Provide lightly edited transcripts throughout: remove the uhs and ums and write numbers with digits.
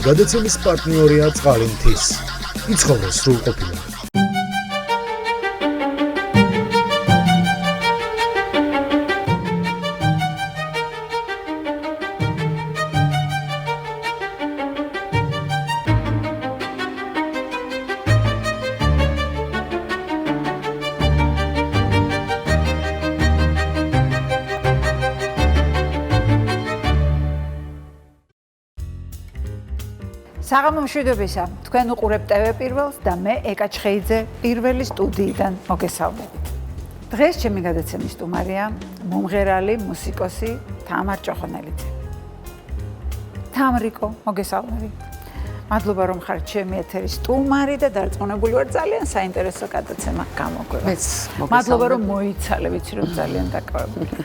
გადაცემის პარტნიორია წყალი მთის. იცხოვრე სრულყოფილად. საღამომშვიდობისა, თქვენ უყურებთ TV პირველს და მე ეკა ჩხეიძე პირველი სტუდიიდან მოგესალმებით. დღეს ჩემი გადაცემის სტუმარია მომღერალი, მუსიკოსი თამარ ჭოხონელიძე. თამრიკო, მოგესალმები. მადლობა რომ ხარ ჩემი ეთერის სტუმარი და დარწმუნებული ვარ ძალიან საინტერესო გადაცემა გამოგვევა. მადლობა რომ მოიცალე, ვიცი რომ ძალიან დაკავებული.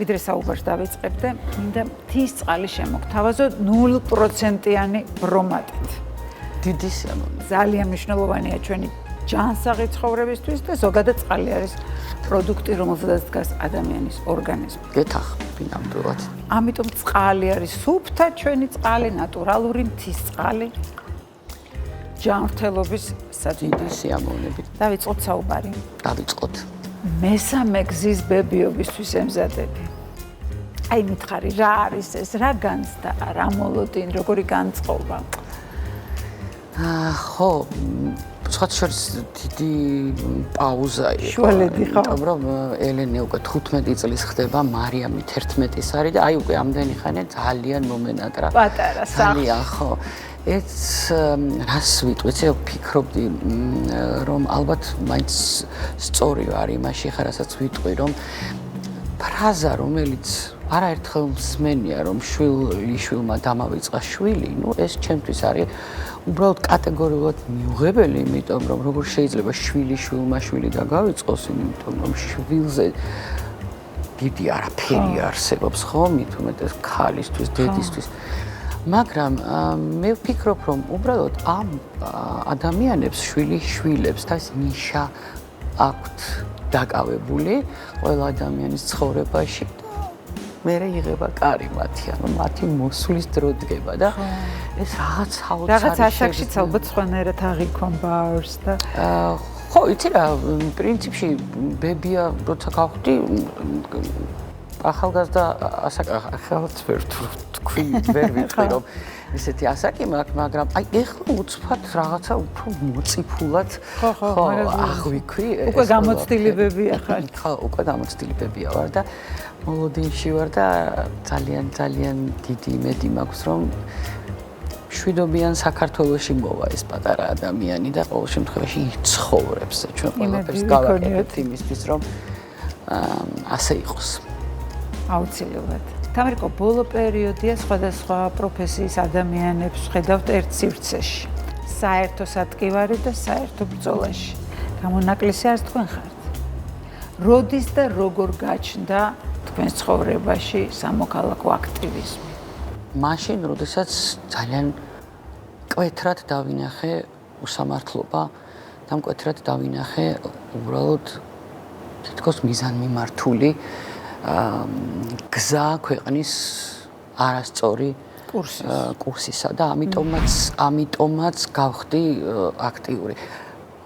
ვიდრე საუბარს დავიწყებდე, მინდა მთის წყალი შემოგთავაზო 0%-იანი ბრომატით. დიდი სიამოვნებაა. ძალიან მნიშვნელოვანია ჩვენი ჯანსაღი ცხოვრებისთვის და ზოგადად წყალი არის პროდუქტი, რომელზედაც დგას ადამიანის ორგანიზმი. გეთახმები ნამდვილად. ამიტომ წყალი არის სუფთა ჩვენი წყალი, ნატურალური მთის წყალი. ჯანმრთელობის დიდი სიამოვნებით. დავიწყოთ საუბარი. დავიწყოთ. მესამე გზის ბებიობისთვის ემზადები. აი მითხარი, რა არის ეს, რა განცდა, რა მოლოდინი, როგორი განწყობა? ხო, სხვათა შორის დიდი პაუზა იყო. შუალედი ხო? იმიტომ რომ ელენე უკვე 15 წლის ხდება, მარიამი 11-ის არის და აი უკვე ამდენი ხანი ძალიან მომენატრა. პატარა სახში. ძალიან ხო. ეს რას ვიტყვი, ვფიქრობდი რომ ალბათ მაინც სწორი ვარ იმაში, ხა რასაც ვიტყვი რომ ფრაზა რომელიც არაერთხელ მსმენია რომ შვილმა დამავიწყა შვილი, ნუ ეს ჩემთვის არის უბრალოდ კატეგორიულად მიუღებელი, იმიტომ რომ როგორ შეიძლება შვილმა შვილი დაგავიწყოს, იმიტომ რომ შვილზე დიდი არაფერი არსებობს, ხო, მით უმეტეს ქალისთვის, დედისთვის. მაგრამ მე ვფიქრობ რომ უბრალოდ ამ ადამიანებს შვილებს და ეს ნიშა აქვთ დაკავებული ყველა ადამიანის ცხოვრებაში და მერე იღება კარი მათი, ანუ მათი მოსვლის დრო დგება და ეს რაღაც აუცილებლად რაღაც ასაკშიც ალბათ სხვანაირად აღიქვამ ბავშვს და ხო, იცი რა, პრინციპში ბებია როცა გავხდი ახალგაზრდა ახალც ვერ თქვი, ვერ ვიტყვი რომ ესეთი ასაკი მაქვს, მაგრამ აი ეხლა უცბად რაღაცა უფრო მოწიფულად ხო აღვიქვი. უკვე გამოცდილი ბებია ხარ. ხო, უკვე გამოცდილი ბებია ვარ და მოლოდინში ვარ და ძალიან დიდი იმედი მაქვს რომ შვიდობიან საქართველოში მოვა ეს პატარა ადამიანი და ყოველ შემთხვევაში იცხოვრებს ჩვენ ყველაფერს გავაკეთებთ იმისთვის რომ ასე იყოს. აუცილებლად. თამრიკო, ბოლო პერიოდია სხვადასხვა პროფესიის ადამიანებს ხედავთ ერთ სივრცეში. საერთო სატკივარი და საერთო ბრძოლაში. გამონაკლისი არც თქვენ ხართ. როდის და როგორ გაჩნდა თქვენს ცხოვრებაში სამოქალაქო აქტივიზმი? მაშინ, როდესაც ძალიან მკვეთრად დავინახე უსამართლობა და მკვეთრად დავინახე უბრალოდ თითქოს მიზანმიმართული გზა ქვეყნის არასწორი კურსისა და ამიტომაც გავხდი აქტიური.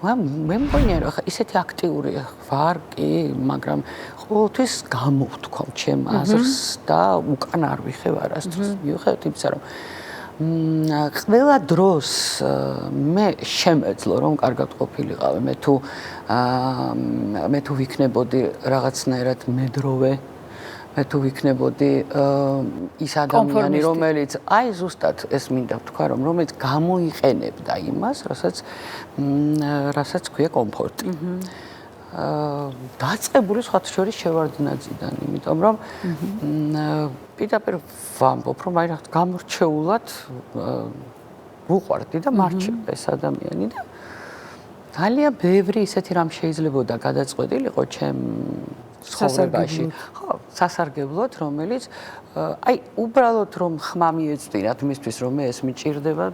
მე მგონია რომ ისეთი აქტიური ვარ კი, მაგრამ ყოველთვის გამოვთქვამ ჩემ აზრს და უკან არ ვიხევ არასდროს. მიუხედავად იმისა რომ ყველა დროს მე შემეძლო რომ კარგად ყოფილიყავი, მე თუ ვიქნებოდი რაღაცნაირად მედროვე, მე თუ ვიქნებოდი ის ადამიანი, რომელიც აი ზუსტად ეს მინდა ვთქვა რომ რომელიც გამოიყენებდა იმას, რასაც ქვია კომფორტი. დაწყებული სხვათა შორის შევარდნაძიდან, იმიტომ რომ პირდაპირ ვამბობ, რომ აი რაღაც გამორჩეულად ვუყვარდი და მარჩება ეს ადამიანი და ძალიან ბევრი ისეთი რამ შეიძლებოდა გადაწყვეტილიყო ჩემ ცხოვრებაში. ხო, სასარგებლოდ, რომელიც აი უბრალოდ რომ ხმა მიეწვდინათ მისთვის რომ მე ეს მიჭირდება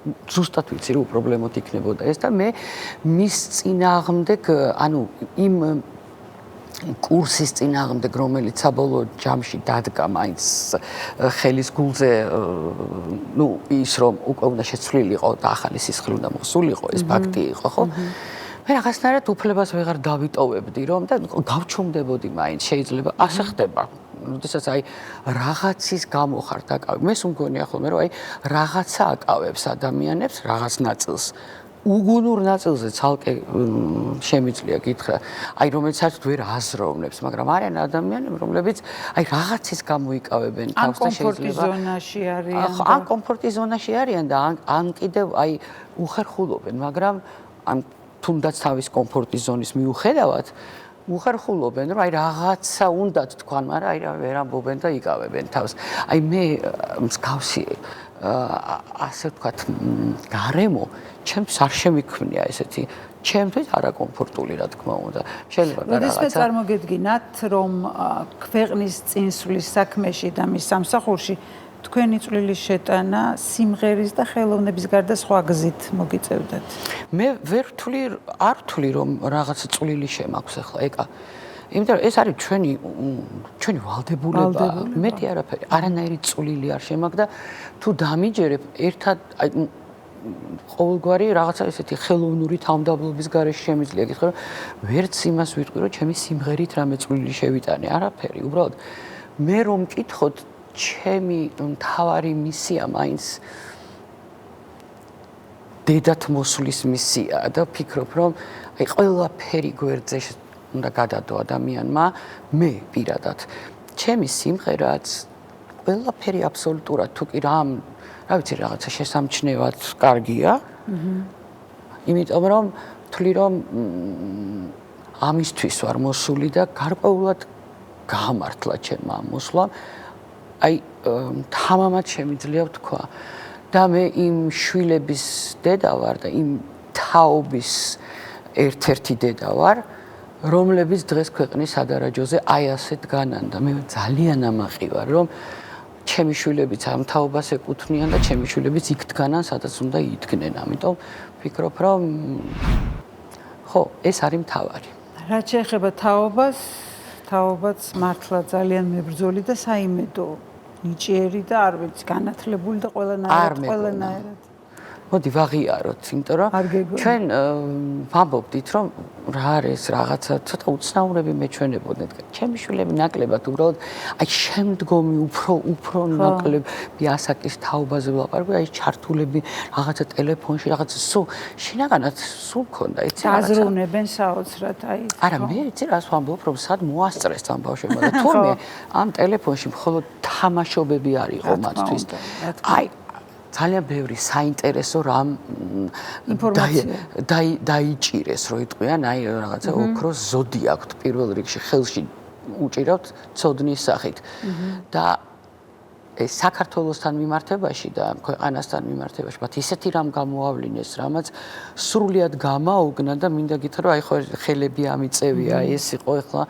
ზუსტად ვიცი რომ პრობლემოთ იქნებოდა ეს და მე მის წინააღმდეგ ანუ იმ კურსის წინააღმდეგ, რომელიც საბოლოო ჯამში დადგა მაინც ხელის გულზე, ну, ის რომ უკვე უნდა შეცვლილიყო და ახალი სისხლი უნდა მოსულიყო, ეს ფაქტი იყო, ხო? მე რაღაცნაირად უფლებას ვეღარ დავიტოვებდი, რომ და გავჩუმდებოდი მაინც, შეიძლება ასე ხდება. როდესაც აი რაღაცის გამო ხარ დაკავებ. მე სულ მგონია ხოლმე რომ აი რაღაცა აკავებს ადამიანებს რაღაც ნაწილს. უგუნურ ნაწილზე ცალკე შემიძლია გითხრა, აი რომელიც საერთოდ ვერ აზროვნებს, მაგრამ არიან ადამიანები, რომლებიც აი რაღაცის გამო იკავებენ თავს და შეიძლება ზონაში არიან. ან კომფორტის ზონაში არიან და ან კიდევ აი უხერხულობენ, მაგრამ ან თუნდაც თავის კომფორტის ზონის მიუხედავად უხერხულობენ, რომ აი რაღაცა უნდათ თქვან, მაგრამ აი ვერ ამბობენ და იკავებენ თავს. აი მე მსგავსი ასე ვთქვათ, გარემო ჩემთვის არ შემიქმნია ესეთი, ჩემთვის არაკომფორტული, რა თქმა უნდა. შეიძლება რაღაცა წარმოგედგინათ, რომ ქვეყნის წინსვლის საქმეში და მის სამსახურში თქვენი წვლილი შეტანა სიმღერის და ხელოვნების გარდა სხვა გზით მოგიწევდათ. მე არ ვთვლი, რომ რაღაცა წვლილი შემაქვს ახლა ეკა. იმიტომ რომ ეს არის ჩვენი ვალდებულება, მეტი არაფერი, არანაირი წვლილი არ შემაქვს და თუ დამიჯერებ ერთად აი ყოველგვარი რაღაცა ესეთი ხელოვნური თავმდაბლობის გარეშე შემიძლია გითხრა, რომ ვერც იმას ვიტყვი, რომ ჩემი სიმღერით რამე წვლილი შევიტანე, არაფერი, უბრალოდ მე რომ მკითხოთ, ჩემი მთავარი მისია მაინც დედათ მოსვლის მისიაა და ვფიქრობ, რომ აი ყველაფერი გვერდზე უნდა გადადო ადამიანმა, მე პირადად. ჩემი სიმღერაც ყველაფერი აბსოლუტურად თუ კი რა ვიცი, რაღაცა შესამჩნევად კარგია. იმიტომ რომ ვთვლი, რომ ამისთვის ვარ მოსული და გარკვეულად გამართლა ჩემმა მოსვლამ. აი თამამად შემიძლია ვთქვა და მე იმ შვილების დედა ვარ და იმ თაობის ერთ-ერთი დედა ვარ, რომლებიც დღეს ქვეყნის სადარაჯოზე აი ასე დგანან და მე ძალიან ამაყი ვარ, რომ ჩემი შვილებიც ამ თაობას ეკუთვნიან და ჩემი შვილებიც იქ დგანან, სადაც უნდა იდგნენ. ამიტომ ვფიქრობ, რომ ხო, ეს არის მთავარი. რაც შეეხება თაობაც მართლა ძალიან მებრძოლი და საიმედო, ნიჭიერი და არ ვიცი, განათლებული და ყველანაირად. მოდი ვაღიაროთ, იმიტომ რომ ჩვენ ვამბობდით, რომ რა არის რაღაცა ცოტა უცნაურები მეჩვენებოდნენ. ჩემი შვილები ნაკლებად უბრალოდ აი შემდგომი უფრო ნაკლები ასაკის თაობაზე ვლაპარაკობ, აი ჩართულები რაღაცა ტელეფონში, რაღაცა სულ შინაგანად სულ მქონდა, იცი რაღაცა. აზროვნებენ საოცრად, აი. არა, მე იცი რას ვამბობ, რომ სად მოასწრეს ამ ბავშვებმა და თურმე ამ ტელეფონში მხოლოდ თამაშობები არ იყო მათთვის. აი ძალიან ბევრი საინტერესო რამ დაიჭირეს, რო იტყვიან, აი რაღაცა ოქროს ზოდი აქვთ პირველ რიგში, ხელში უჭირავთ ცოდნის სახით. და ეს საქართველოსთან მიმართებაში და ქვეყანასთან მიმართებაში, მათ ისეთი რამ გამოავლინეს, რამაც სრულიად გამაოგნა და მინდა გითხრა, აი ხო ხელები ამიწევია, ეს იყო ახლა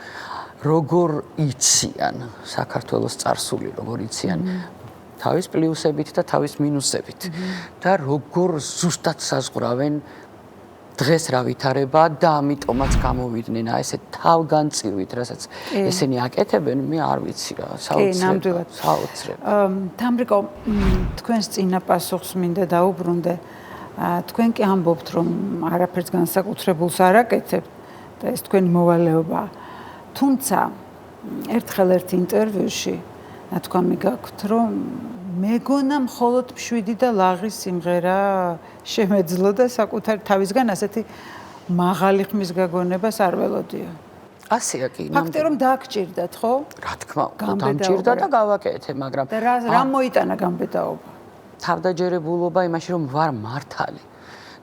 როგორ იციან საქართველოს წარსული, როგორ იციან თავის პლუსებით და თავის მინუსებით და როგორ ზუსტად საზღვრავენ დღეს რა ვითარება და ამიტომაც გამოვიდნენ ესე თავგანწირვით, რასაც ესენი აკეთებენ, მე არ ვიცი რა, საოცრად. თამრიკო, თქვენს წინა პასუხს მინდა დაუბრუნდე. თქვენ კი ამბობთ, რომ არაფერს განსაკუთრებულს არ აკეთებთ და ეს თქვენი მოვალეობაა. თუმცა ერთხელ ერთ ინტერვიუში თქვენ გაქვთ, რომ მეგონა მხოლოდ მშვიდი და ლაღის სიმღერა შემეძლო და საკუთარ თავისგან ასეთი მაღალი ხმის გაგონებას არ ველოდია. ასეა კი. ფაქტი რომ დააგჭირდათ, ხო? რა თქმა უნდა, დამჭირდა და გავაკეთე, მაგრამ რა მოიტანა გამბედაობა? თავდაჯერებულობა იმაში, რომ ვარ მართალი.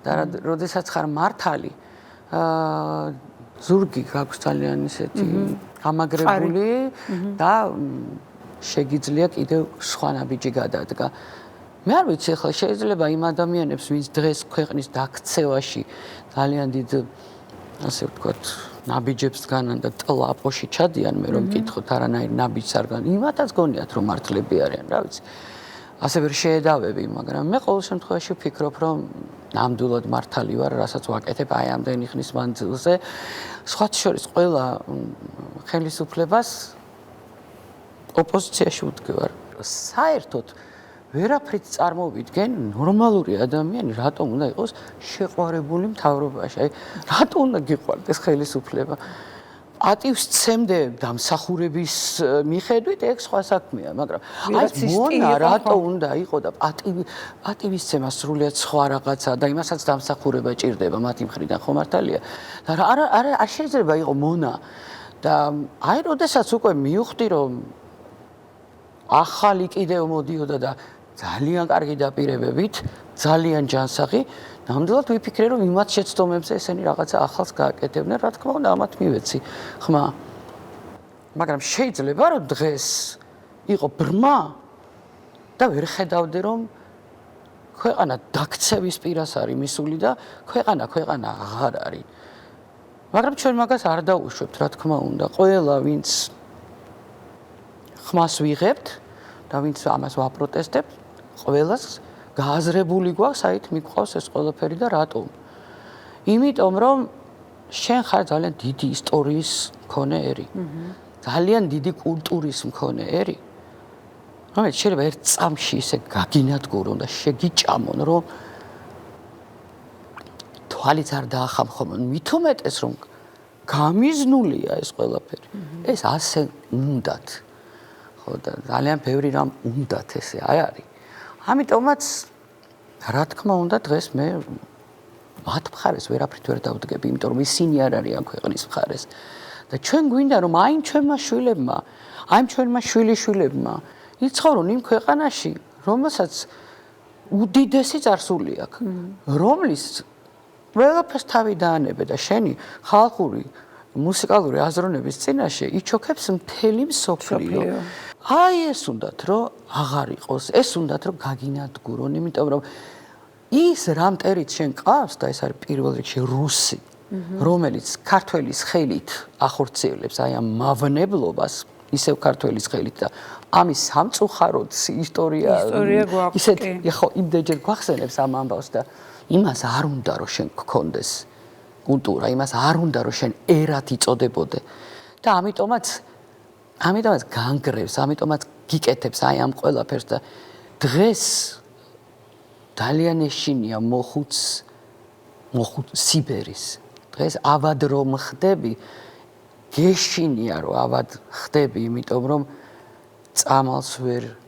და როდესაც ხარ მართალი, ზურგი გაქვს ძალიან ისეთი გამაგრებული და შეგიძლია კიდევ სხვა ნაბიჯი გადადგა. მე არ ვიცი, ახლა შეიძლება იმ ადამიანებს, ვინც დღეს ქვეყნის დაქცევაში ძალიან დიდ, ასე ვთქვათ, ნაბიჯებს დგანან და ტლაპოში ჩადიან, მე რომ მკითხოთ არანაირ ნაბიჯს არ გან. იმათაც გონიათ, რომ მართლები არიან, რა ვიცი. ასე ვერ შეედავები, მაგრამ მე ყოველ შემთხვევაში ვფიქრობ, რომ ნამდვილად მართალი ვარ, რასაც ვაკეთებ აი ამდენი ხნის მანძილზე. სხვათა შორის ყველა ხელისუფლებას ოპოზიციაში ვდგევარ. საერთოდ ვერაფრით წარმოვიდგენ ნორმალური ადამიანი რატომ უნდა იყოს შეყვარებული მთავრობაში. აი რატომ უნდა გიყვარდეს ხელისუფლება? პატივსცემდე დამსახურების მიხედვით ეგ სხვა საქმეა, მაგრამ აი მონა რატო უნდა იყო და პატივისცემა სრულიად სხვა რაღაცა და იმასაც დამსახურება ჭირდება მათი მხრიდან ხო მართალია? და არ შეიძლება იყო მონა და აი როდესაც უკვე მივხვდი რომ ახალი კიდევ მოდიოდა და ძალიან კარგი დაპირებებით, ძალიან ჯანსაღი, ნამდვილად ვიფიქრე რომ იმათ შეცდომებზე ესენი რაღაცა ახალს გააკეთებდნენ, რა თქმა უნდა, ამათ მივეცი ხმა. მაგრამ შეიძლება რომ დღეს იყო ბრმა და ვერ ხედავდე რომ ქვეყანა დაქცევის პირას არის მისული და ქვეყანა აღარ არის. მაგრამ ჩვენ მაგას არ დაუშვებთ, რა თქმა უნდა, ყველა ვინც ხმას ვიღებთ და ვინც ამას ვაპროტესტებთ, ყველას გააზრებული გვაქვს, აით მიყვავს ეს ყველაფერი და რატომ? იმიტომ რომ შენ ხარ ძალიან დიდი ისტორიის მქონე ერი. ძალიან დიდი კულტურის მქონე ერი. რომელიც შეიძლება ერთ წამში ისე გაგინადგურონ და შეგიჭამონ, რომ თვალიც არ დაახამხომონ. მით უმეტეს რომ გამიზნულია ეს ყველაფერი. ეს ასე უნდათ. ხო და ძალიან ბევრი რამ უნდათ ესე არ არის. ამიტომაც რა თქმა უნდა დღეს მე მათ მხარეს ვერაფრით ვერ დავდგები, იმიტომ რომ ისინი არ არიან ქვეყნის მხარეს. და ჩვენ გვინდა რომ აი ჩვენმა შვილებმა, აი ჩვენმა შვილიშვილებმა იცხოვრონ იმ ქვეყანაში, რომელსაც უდიდესი წარსული აქვს, რომლის ყველაფერს თავი დაანებე და შენი ხალხური მუსიკალური აზროვნების წინაშე იჩოქებს მთელი მსოფლიო. აი ეს უნდათ რომ აღარ იყოს, ეს უნდათ რომ გაგინადგურონ, იმიტომ რომ ის რამტერით შენ ყავს და ეს არის პირველ რიგში რუსი, რომელიც ქართველის ხელით ახორციელებს აი ამ მავნებლობას, ისევ ქართველის ხელით და ამის სამწუხაროდ ისტორია ისეთ ხო იმდენჯერ გვახსენებს ამ ამბავს და იმას არ უნდა რომ შენ გქონდეს კულტურა, იმას არ უნდა რომ შენ ერად იწოდებოდე და ამიტომაც განგრევს, ამიტომაც გიკეთებს აი ამ ყველაფერს და დღეს ძალიან ეშინია მოხუც სიბერის. დღეს ავად რომ ხდები, გეშინია რომ ავად ხდები, იმიტომ რომ წამალს ვერ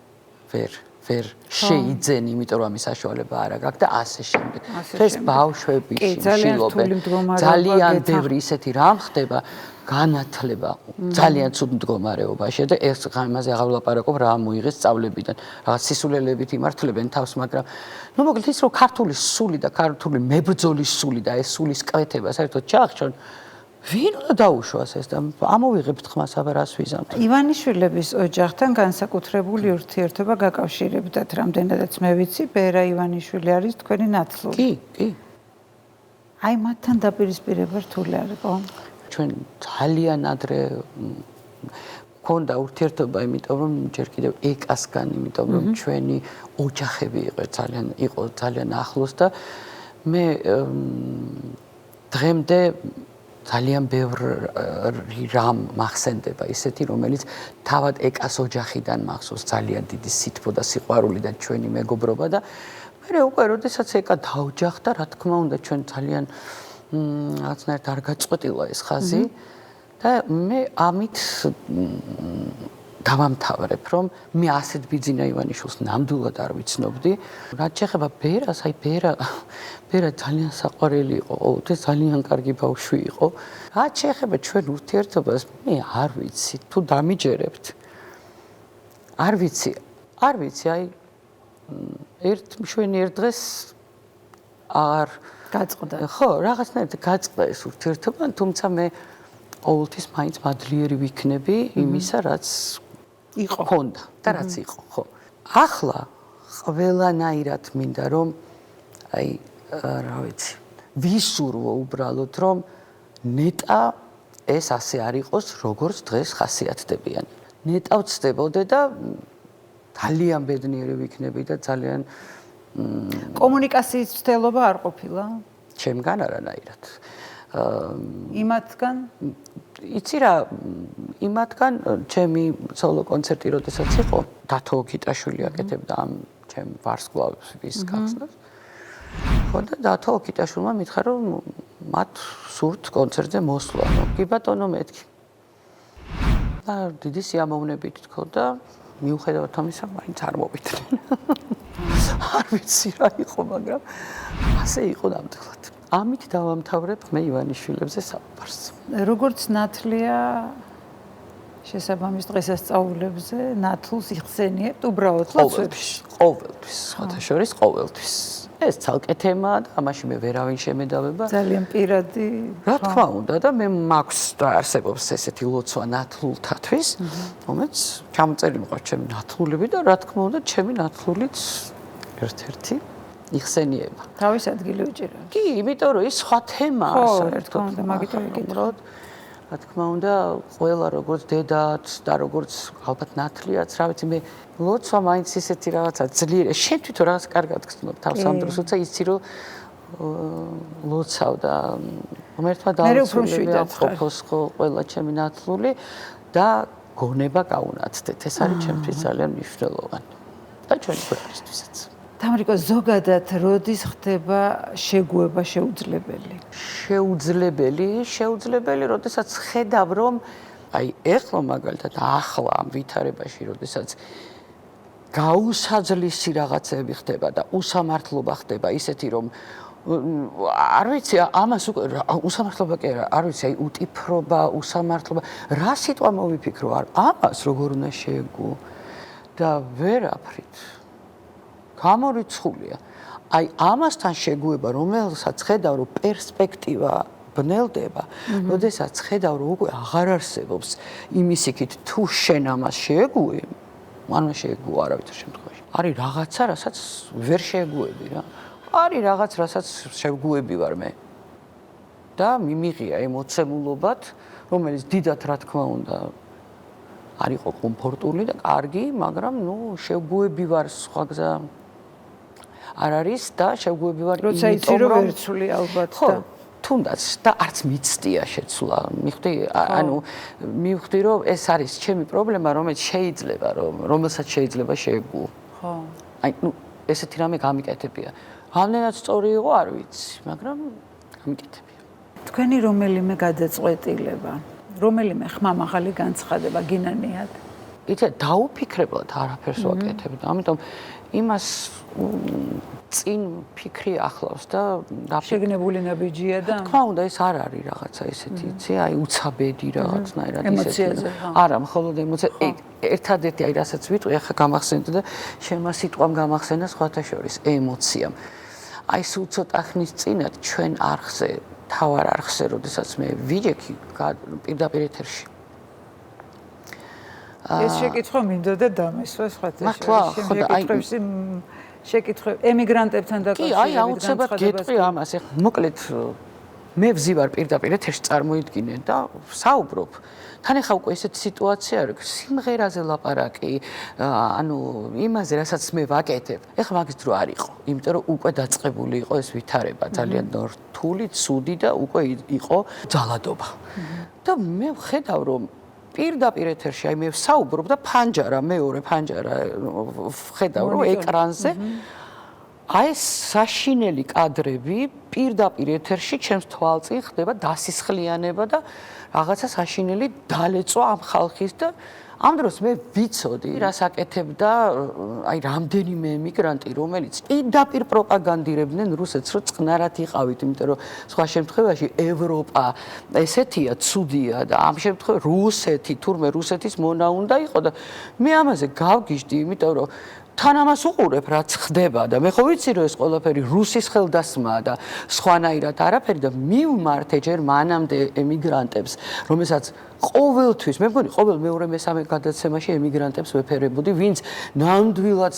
შეიძენ, იმიტომ რომ ამის საშუალება არ აქვს და ასე შემდეგ. დღეს ბავშვები შილობენ. ძალიან ბევრი ისეთი რამ ხდება, განათლება ძალიან ცუდ მდგომარეობაში და ეს ამაზე აღარ ვლაპარაკობ რა მოიღეს სწავლებიდან. რაღაც სისულელებით იმართლებენ თავს, მაგრამ ნუ მოკლედ ის რომ ქართული სული და ქართული მებრძოლის სული და ეს სულის კვეთება საერთოდ ჩაახშონ, ვინ უნდა დაუშვას ეს და ამოვიღებთ ხმას აბა რას ვიზამთ. ივანიშვილების ოჯახთან განსაკუთრებული ურთიერთობა გაკავშირებდათ, რამდენადაც მე ვიცი, ბერა ივანიშვილი არის თქვენი ნაცლური. კი. აი მათთან დაპირისპირება რთული არ იყო? ჩვენ ძალიან ადრე მქონდა ურთიერთობა, იმიტომ რომ ჯერ კიდევ ეკასგან, იმიტომ რომ ჩვენი ოჯახები იყო ძალიან ახლოს და მე დღემდე ძალიან ბევრი რამ მახსენდება ისეთი, რომელიც თავად ეკას ოჯახიდან მახსოვს ძალიან დიდი სითბო და სიყვარული და ჩვენი მეგობრობა და მე უკვე როდესაც ეკა დაოჯახდა, რა თქმა უნდა ჩვენ ძალიან რაღაცნაირად არ გაწყვეტილა ეს ხაზი და მე ამით დავამთავრებ, რომ მე ასეთ ბიძინა ივანიშვილს ნამდვილად არ ვიცნობდი. რაც შეეხება ბერას, აი ბერა ძალიან საყვარელი იყო, და ძალიან კარგი ბავშვი იყო. რაც შეეხება ჩვენ ურთიერთობას, მე არ ვიცი, თუ დამიჯერებთ. არ ვიცი, აი შვენი ერთ დღეს არ გაწყდა. ხო, რაღაცნაირად გაწყდა ეს ურთიერთობა, თუმცა მე ყოველთვის მაინც მადლიერი ვიქნები იმისა, რაც იყო ხონდა და რაც იყო, ხო. ახლა ყველანაირად მინდა რომ აი რა ვიცი, ვისურვო უბრალოდ რომ ნეტა ეს ასე არ იყოს, როგორც დღეს ხასიათდებიან. ნეტა ვწდებოდე და ძალიან ბედნიერი ვიქნები და ძალიან კომუნიკაციის ცდელობა არ ყოფილა? ჩემგან არანაირად. იმათგან? იცი რა, იმათგან ჩემი სოლო კონცერტი როდესაც იყო, დათო გიტაშვილი აკეთებდა ამ ჩემ ვარსკვლავის გახსნას. ხო და დათო გიტაშვილმა მითხრა რომ მათ სურთ კონცერტზე მოსვლა. კი ბატონო მეთქი. და დიდი სიამოვნებით თქო და მიუხედავად ამისა მაინც არ მოვიდნენ. არ ვიცი რა იყო, მაგრამ ასე იყო ნამდვილად. ამით დავამთავრებ მე ივანიშვილებზე საუბარს. როგორც ნათლია შესაბამის დღესასწაულებზე ნათლს იხსენიებთ უბრალოდ ლოცვებში. ყოველთვის, სხვათაშორის ყოველთვის. ეს ცალკე თემაა და ამაში მე ვერავინ შემედავება. ძალიან პირადი. რა თქმა უნდა და მე მაქვს და არსებობს ესეთი ლოცვა ნათლულთათვის, რომელიც ჩამოწერილი მყავს ჩემი ნათლულები და რა თქმა უნდა ჩემი ნათლულიც ერთ-ერთი იხსენიება. თავის ადგილი უჭირავს. კი, იმიტომ რომ ის სხვა თემაა საერთოდ. ხო, მაგიტომ ვიკითხავ. რა თქმა უნდა, ყველა როგორც დედაც და როგორც ალბათ ნათლიაც, რა ვიცი მე ლოცვა მაინც ისეთი რაღაცა ძლიერი. შენ თვითონ რაღაც კარგად გრძნობ თავს ამ დროს, როცა იცი რომ ლოცავ და ღმერთმა დაუწყებია ყოფოს ხო ყველა ჩემი ნათლული და გონება გაუნაცდეთ. ეს არის ჩემთვის ძალიან მნიშვნელოვანი. და ჩვენი ქვეყნისთვისაც. თამრიკო, ზოგადად როდის ხდება შეგუება შეუძლებელი? შეუძლებელი, როდესაც ხედავ რომ აი ეხლა მაგალითად ახლა ამ ვითარებაში, როდესაც გაუსაძლისი რაღაცები ხდება და უსამართლობა ხდება ისეთი რომ არ ვიცი ამას უკვე უსამართლობა კი არ ვიცი აი უტიფრობა, უსამართლობა რა სიტყვა მოვიფიქრო არ ამას როგორ უნდა შეეგუო და ვერაფრით გამორიცხულია. აი ამასთან შეგუება, რომელსაც ხედავ რომ პერსპექტივა ბნელდება, როდესაც ხედავ რომ უკვე აღარ არსებობს იმის იქით თუ შენ ამას შეეგუე, მანვე შეეგუო არავითარ შემთხვევაში. არის რაღაცა, რასაც ვერ შეეგუები რა. არის რაღაც, რასაც შეგუები ვარ მე. და მიმიღია ემოცემულობად, რომელიც დიდად რა თქმა უნდა არ იყო კომფორტული და კარგი, მაგრამ ნუ შეგუები ვარ სხვა გზა არ არის და შეგუები ვარ როცა იცი რომ ვერცული ალბათ და თუნდაც და არც მიცდია შეცვლა. მივხვდი, ანუ მივხვდი რომ ეს არის ჩემი პრობლემა, რომელსაც შეიძლება შეეგუო. ხო. აი, ნუ ესეთი რამე გამიკეთებია. რამდენად სწორი იყო, არ ვიცი, მაგრამ გამიკეთებია. თქვენი რომელიმე გადაწყვეტილება, რომელიმე ხმამაღალი განცხადება გინანიათ? იცი, დაუფიქრებლად არაფერს ვაკეთებ და ამიტომ იმას წინ ფიქრი ახლავს და შეგნებული ნაბიჯია და თქმა უნდა ეს არ არის რაღაცა ისეთი, იცი, აი უცაბედი რაღაცნაირად ისეთი. ემოციაზე, ხო. არა, მხოლოდ ემოცია. ერთადერთი აი რასაც ვიტყვი, ახლა გამახსენდა და შემა სიტყვამ გამახსენა სხვათა შორის ემოციამ. აი სულ ცოტა ხნის წინათ ჩვენ არხზე, თავარ არხზე, როდესაც მე ვიჯექი პირდაპირ ეთერში. ეს შეკითხვა მინდოდა დამესვა სხვათა მართლა, შორის. ხო და აი შეკითხვა ემიგრანტებთან დაკავშირებით. კი, აი აუცილებლად გეტყვი ამას. მოკლედ მე ვზივარ პირდაპირ ეთერში წარმოიდგინე და საუბრობ. თან ახლა უკვე ესეთი სიტუაცია არის, სიმღერაზე ლაპარაკი, ანუ იმაზე, რასაც მე ვაკეთებ. ეხლა მაგის დრო არ იყო, იმიტომ რომ უკვე დაწყებული იყო ეს ვითარება, ძალიან რთული, ცუდი და უკვე იყო ძალადობა. და მე ვხედავ რომ პირდაპირ ეთერში აი მე ვსაუბრობ და მეორე ფანჯარა ვხედავ რომ ეკრანზე აი საშინელი კადრები პირდაპირ ეთერში ჩემს თვალწინ ხდება დასისხლიანება და რაღაცა საშინელი დალეწვა ამ ხალხის და ამ დროს მე ვიცოდი რას აკეთებდა აი რამდენიმე ემიგრანტი რომელიც პირდაპირ პროპაგანდირებდნენ რუსეთს რომ წყნარად იყავით იმიტომ რომ სხვა შემთხვევაში ევროპა ესეთია ცუდია და ამ შემთხვევაში რუსეთი თურმე რუსეთის მონა უნდა იყო და მე ამაზე გავგიჟდი იმიტომ რომ თან ამას უყურებ რაც ხდება და მე ხო ვიცი რომ ეს ყველაფერი რუსის ხელდასმაა და სხვანაირად არაფერი და მივმართე ჯერ მანამდე ემიგრანტებს რომელსაც ყოველთვის მე მგონი ყოველ მეორე მესამე გადაცემაში ემიგრანტებს ვეფერებოდი ვინც ნამდვილად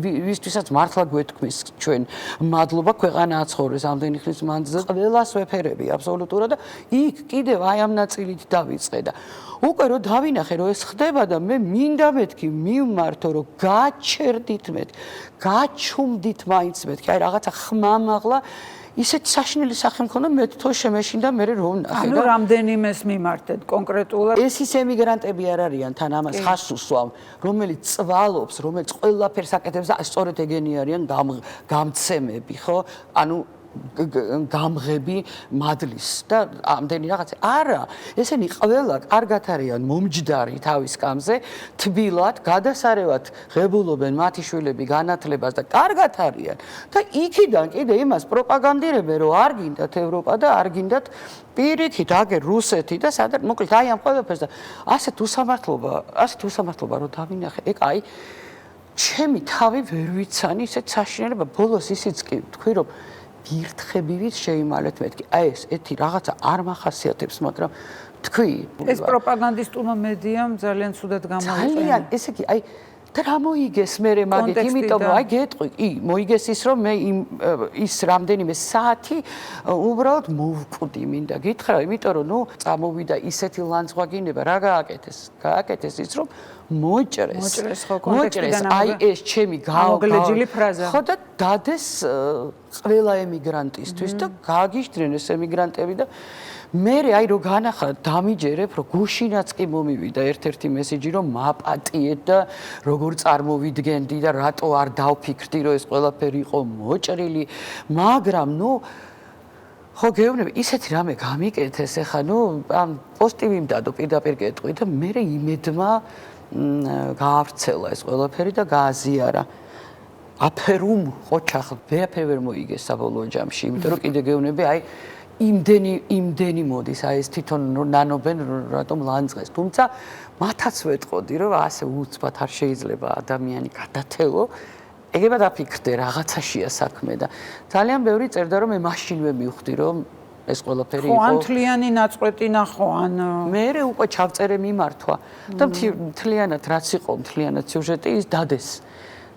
ვისთვისაც მართლა გვეთქმის ჩვენ მადლობა ქვეყანა აცხოვრეს ამდენი ხნის მანძილზე ყველას ვეფერები აბსოლუტურად და იქ კიდევ აი ამ ნაწილით დავიწყე და უკვე რომ დავინახე რომ ეს ხდება და მე მინდა მეთქი მივმართო რომ გაჩერდით მეთქი გაჩუმდით მაინც მეთქი აი რაღაცა ხმამაღლა ისეთ საშინელი სახე მქონდა მე თვითონ შემეშინდა მე რომ ნახე ანუ რამდენიმეს მიმართეთ კონკრეტულად ეს ის ემიგრანტები არ არიან თან ამას ხას უსვამ რომელიც წვალობს რომელიც ყველაფერს აკეთებს და სწორედ ეგენი არიან გამცემები ხო ანუ გამღები მადლის და ამდენი რაღაცა არა ესენი ყველა კარგად არიან მომჯდარი თავის კამზე თბილად გადასარევად ღებულობენ მათი შვილები განათლებას და კარგად არიან და იქიდან კიდე იმას პროპაგანდირებენ რომ არ გინდათ ევროპა და არ გინდათ პირიქით აგერ რუსეთი და სადაც მოკლედ აი ამ ყველაფერს და ასეთ უსამართლობა რომ დავინახე ეგ აი ჩემი თავი ვერ ვიცანი ისეთ საშინელება ბოლოს ისიც კი თქვი რომ ბირთხებივით შეიმალეთ მეთქი. აი ეს ეთი რაღაცა არ მახასიათებს, მაგრამ თქვი ეს პროპაგანდისტულმა მედიამ ძალიან ცუდად გამოიყენა. ძალიან, ესე იგი, აი და რა მოიგეს მე მაგით, იმიტომ რომ აი გეტყვი, მოიგეს ის რომ მე ის რამდენიმე საათი უბრალოდ მოვკვდი მინდა გითხრა, იმიტომ რომ ნუ წამოვიდა ისეთი ლანძღვაგინება, რა გააკეთეს ის რომ მოჭრეს ხო კონტექსტიდან აი ეს ჩემი გამოგლეჯილი ფრაზა ხო და დადეს ყველა ემიგრანტისთვის და გააგიჟდნენ ეს ემიგრანტები და მე აი რო განახა დამიჯერებ რომ გუშინაც კი მომივიდა ერთ-ერთი მესიჯი რომ მაპატიეთ და როგორ წარმოვიდგენდი და რატო არ დავფიქრდი რომ ეს ყველაფერი იყო მოჭრილი მაგრამ ნუ ხო გეუბნები ისეთი რამე გამიკეთეს ახლა ნუ ამ პოსტი ვიმდადო პირდაპირ გეტყვი და მე იმედმა გაავრცელა ეს ყველაფერი და გააზიარა აფერუმ ხოჩახ ვეაფერ ვერ მოიგეს საბოლოო ჯამში იმიტომ რომ კიდე გეუბნები აი იმდენი მოდის აი ეს თვითონ ნანობენ რატომ ლანძღეს თუმცა მათაც ვეტყოდი რომ ასე უცბად არ შეიძლება ადამიანი გადათელო ეგება დაფიქრდე რაღაცაშია საქმე და ძალიან ბევრი წერდა რომ მე მაშინვე მივხვდი რომ ეს ყველაფერი იყო. ხო, ან თლიანი ნაწყვეტი ნახო, ან მე უკვე ჩავწერე მიმართვა და თლიანად რაც იყო, თლიანად სიუჟეტი ის დადეს.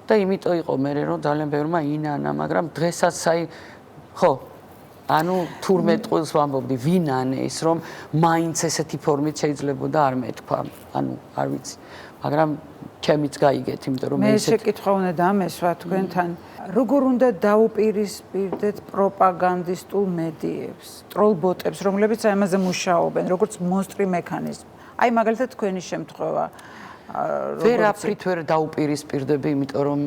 და იმიტომ იყო მე რომ ძალიან ბევრმა ინანა, მაგრამ დღესაც აი ხო ანუ თურმე ტყუილს ვამბობდი ვინ ანეს რომ მაინც ესეთი ფორმით შეიძლებოდა არ მეთქვა. ანუ არ ვიცი. მაგრამ ჩემიც გაიგეთ, იმიტომ რომ მე შეკითხვა უნდა დამესვა თქვენთან. როგორ უნდა დაუპირისპირდეთ პროპაგანდისტულ მედიებს, ტროლბოტებს, რომლებიც ამაზე მუშაობენ, როგორც მონსტრი მექანიზმი. აი მაგალითად თქვენი შემთხვევა ვერაფრით ვერ დაუპირისპირდები, იმიტომ რომ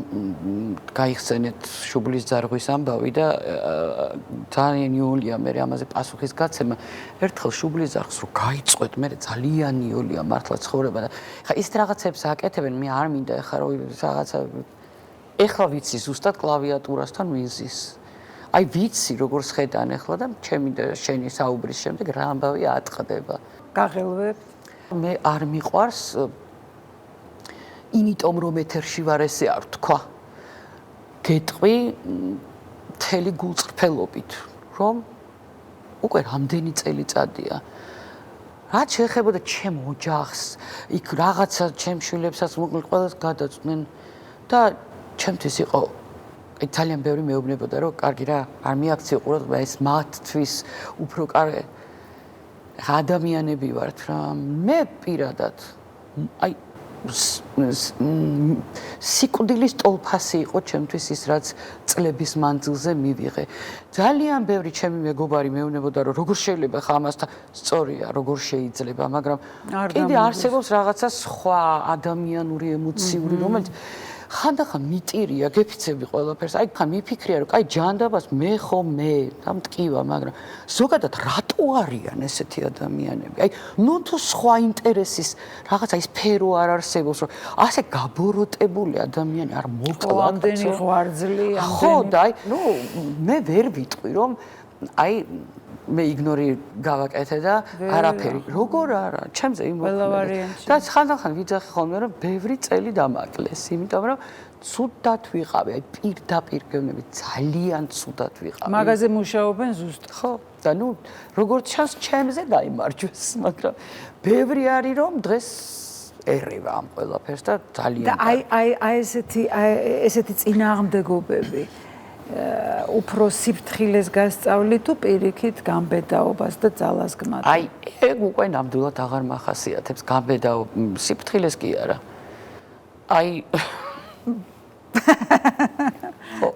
გაიხსენეთ შუბლის ძარღვის ამბავი და ძალიან იოლია მე ამაზე პასუხის გაცემა. ერთხელ შუბლის ძარღს რო გაიწყვეთ, მე ძალიან იოლია მართლა ცხოვრება და ხა ის რაღაცებს აკეთებენ, მე არ მინდა ხა რომ რაღაცა ეხლა ვიცი ზუსტად კლავიატურასთან ვიზის. აი ვიცი როგორ შედან ეხლა და ჩემი და შენი საუბრის შემდეგ რა ამბავი ატყდება. გაღელვებთ? მე არ მიყვარს იმიტომ რომ ეთერში ვარ ესე არ თქვა. გეტყვი მთელი გულწრფელობით, რომ უკვე რამდენი წელიწადია. რაც შეეხებოდა ჩემ ოჯახს, იქ რაღაცა ჩემ შვილებსაც მოკლედ ყველას გადაწყვნენ და ჩემთვის იყო ძალიან ბევრი მეუბნებოდა რომ კარგი რა არ მიაქციო ყურადღება ეს მათთვის უფრო კარგი ადამიანები ვართ რა მე პირადად აი სიკვდილის ტოლფასი იყო ჩემთვის ის რაც წლების მანძილზე მივიღე ძალიან ბევრი ჩემი მეგობარი მეუბნებოდა რომ როგორ შეიძლება ხა ამასთან სწორია როგორ შეიძლება მაგრამ კიდე არსებობს რაღაცა სხვა ადამიანური ემოციური რომელიც ხანდახან მიტირია, გეფიცები ყველაფერს. აი ხან მიფიქრია, რომ აი ჯანდაბას მე და მტკივა, მაგრამ ზოგადად რატო არიან ესეთი ადამიანები? აი, ნუ თუ სხვა ინტერესის რაღაცა ის სფერო არ არსებობს, რომ ასე გაბოროტებული ადამიანი არ მოკლა. ამდენი ღვარძლი, ხო, და აი, ნუ მე ვერ ვიტყვი, რომ აი მე იგნორი გავაკეთე და არაფერი. როგორ არა? ჩემზე იმოქმედა. და ხანდახან ვიძახი ხოლმე რომ ბევრი წელი დამაკლეს, იმიტომ რომ ცუდად ვიყავი, აი პირდაპირ გეუბნები, ძალიან ცუდად ვიყავი. მაგაზე მუშაობენ ზუსტ. ხო, და ნუ როგორც ჩანს, ჩემზე გაიმარჯვეს, მაგრამ ბევრი არის რომ დღეს ერევა ამ ყველაფერს და ძალიან და აი ესეთი წინააღმდეგობები უფრო სიფრთხილეს გასწავლი თუ პირიქით გამბედაობას და ძალას გმატება? აი, ეგ უკვე ნამდვილად აღარ მახასიათებს სიფრთხილეს კი არა. აი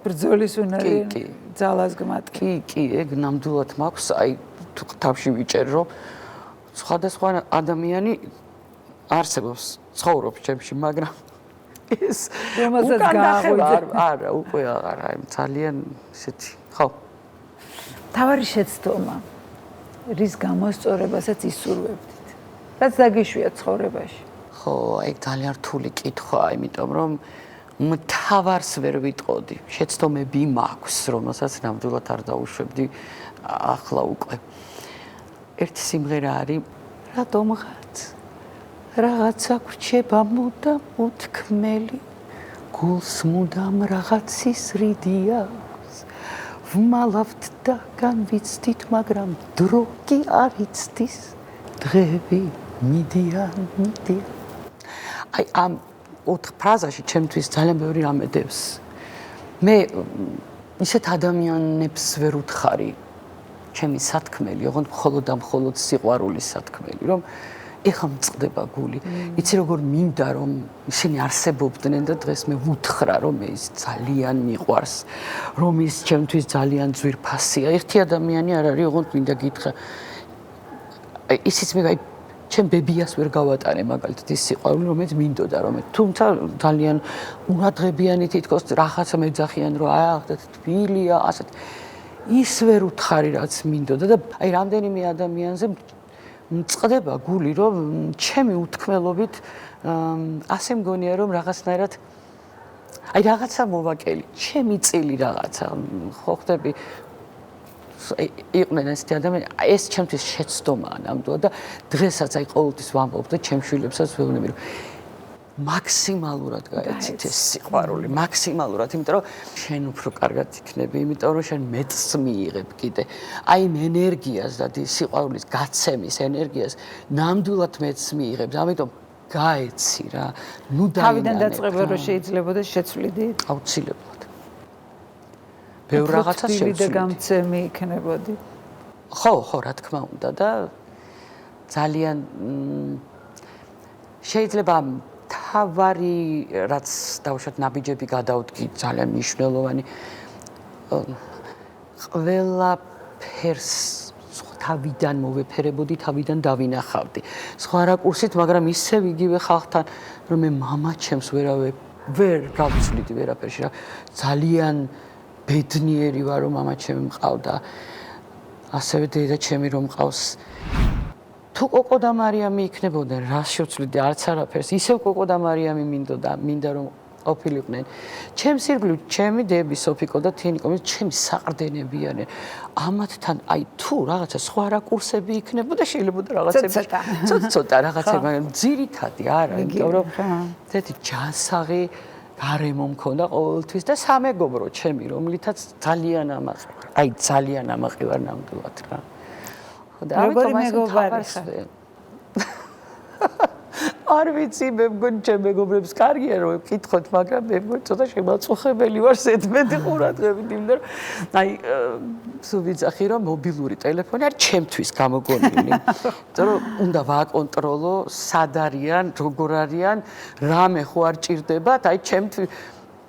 ბრძოლის უნარი ძალას გმატება. კი, ეგ ნამდვილად მაქვს, აი თუ თავში ვიჭერ რომ სხვადასხვა ადამიანი არსებობს, ცხოვრობს ჩემში, მაგრამ ეს რომელსაც გააღვიძე. არა, უკვე აღარ, აი ძალიან ისეთი, ხო. თავარი შეცდომა, რის გამოსწორებასაც ისურვებდით. რაც დაგიშვიათ ცხოვრებაში. ხო, აი ძალიან რთული კითხვაა, იმიტომ რომ მთავარს ვერ ვიტყოდი. შეცდომები მაქვს, რომელსაც ნამდვილად არ დაუშვებდი ახლა უკვე. ერთი სიმღერა არის რატომღაც რაღაცა გვრჩება მუდამ უთქმელი გულს მუდამ რაღაცის რიდიას ვმალავთ და განვიცდით მაგრამ დრო კი არ იცდის დღეები მიდიან აი ამ ოთხ ფრაზაში ჩემთვის ძალიან ბევრი რამე დევს მე ისეთ ადამიანებს ვერ უთხარი ჩემი სათქმელი ოღონდ მხოლოდ და მხოლოდ სიყვარულის სათქმელი რომ ეხა მწყდება გული. იცი როგორ მინდა რომ ისინი არსებობდნენ და დღეს მე ვუთხრა რომ ის ძალიან მიყვარს, რომ ის ჩემთვის ძალიან ძვირფასია. ერთი ადამიანი არ არის, ოღონდ მინდა გითხრა. ისიც მე ჩემ ბებიას ვერ გავატანე მაგალითად ის სიყვარული რომელიც მინდოდა რომ თუმცა ძალიან ყურადღებიანი თითქოს რაღაცა მეძახიან რომ აი ახლა თბილია ასეთ ის ვერ უთხარი რაც მინდოდა და აი რამდენიმე ადამიანზე მწყდება გული რომ ჩემი უთქმელობით ასე მგონია რომ რაღაცნაირად აი რაღაცა მოვაკელი ჩემი წილი რაღაცა ხო ხდები იყვნენ ესეთი ადამიანები ეს ჩემთვის შეცდომაა ნამდვილად და დღესაც აი ყოველთვის ვამბობ და ჩემ შვილებსაც ვეუბნები რომ მაქსიმალურად გაეცით ეს სიყვარული მაქსიმალურად იმიტომ რომ შენ უფრო კარგად იქნები იმიტომ რომ შენ მეტს მიიღებ კიდე აი იმ ენერგიას და სიყვარულის გაცემის ენერგიას ნამდვილად მეტს მიიღებ ამიტომ გაეცი რა ნუ თავიდან დაწყება რომ შეიძლებოდა შეცვლიდით აუცილებლად ბევრ რაღაცას შევცვლი და გამცემი იქნებოდი ხო რა თქმა უნდა და ძალიან შეიძლება თავარი რაც დავუშვათ ნაბიჯები გადავდგი ძალიან მნიშვნელოვანი ყველაფერს თავიდან მოვეფერებოდი თავიდან დავინახავდი სხვა რაკურსით მაგრამ ისევ იგივე ხალხთან რომ მე მამა ჩემს ვერ გავცვლიდი ვერაფერში რა ძალიან ბედნიერი ვარ რომ მამა ჩემი მყავდა ასევე დედა ჩემი რომ მყავს თუ კოკო და მარიამი იქნებოდნენ რა შევცვლიდი არც არაფერს ისევ კოკო და მარიამი მინდა რომ ყოფილიყვნენ ჩემს ირგვლივ ჩემი დები სოფიკო და თინიკო ჩემი საყრდენებიანენ ამათთან აი თუ რაღაცა სხვა რაკურსები იქნებოდა შეიძლება რაღაცები ცოტა რაღაცები მაგრამ ძირითადი არა იმიტომ რომ ესეთი ჯანსაღი გარემო მქონდა ყოველთვის და სამეგობრო ჩემი რომლითაც ძალიან ამაყი ვარ ნამდვილად რა როგორი მეგობარი ხარ? არ ვიცი მე მგონი ჩემ მეგობრებს კარგია რომ ვკითხოთ მაგრამ მე მგონი ცოტა შემაწუხებელი ვარ ზედმეტი ყურადღებით იმიტომ რომ აი სულ ვიცახი რომ მობილური ტელეფონი არ ჩემთვის გამოგონილი იმიტომ რომ უნდა ვაკონტროლო სად არიან როგორ არიან რამე ხო არ ჭირდებათ აი ჩემთვის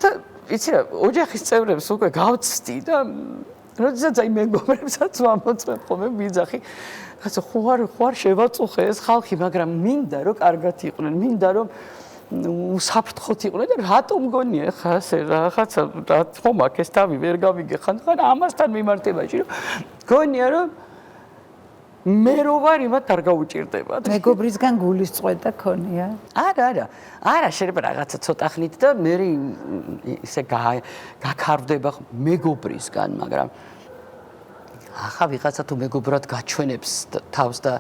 და იცი რა ოჯახის წევრებს უკვე გავცდი და როდესაც აი მეგობრებსაც ვამოწმებ ხოლმე ვიძახი ასე ხوار შევაწუხე ეს ხალხი მაგრამ მინდა რომ კარგად იყვნენ მინდა რომ უსაფრთხოთ იყვნენ და რატომ მგონია ხა ასე რაღაცა რა მაქვს ეს თავი ვერ გავიგე ხან ამასთან მიმართებაში რომ მგონია რომ მე რო ვარ იმათ არ გაუჭირდებათ მეგობრისგან გულის წვედა ქონია არა შეიძლება რაღაცა ცოტა ხნით და მე ისე გაქარვდება მეგობრისგან მაგრამ ახლა ვიღაცა თუ მეგობრად გაჩვენებს თავს და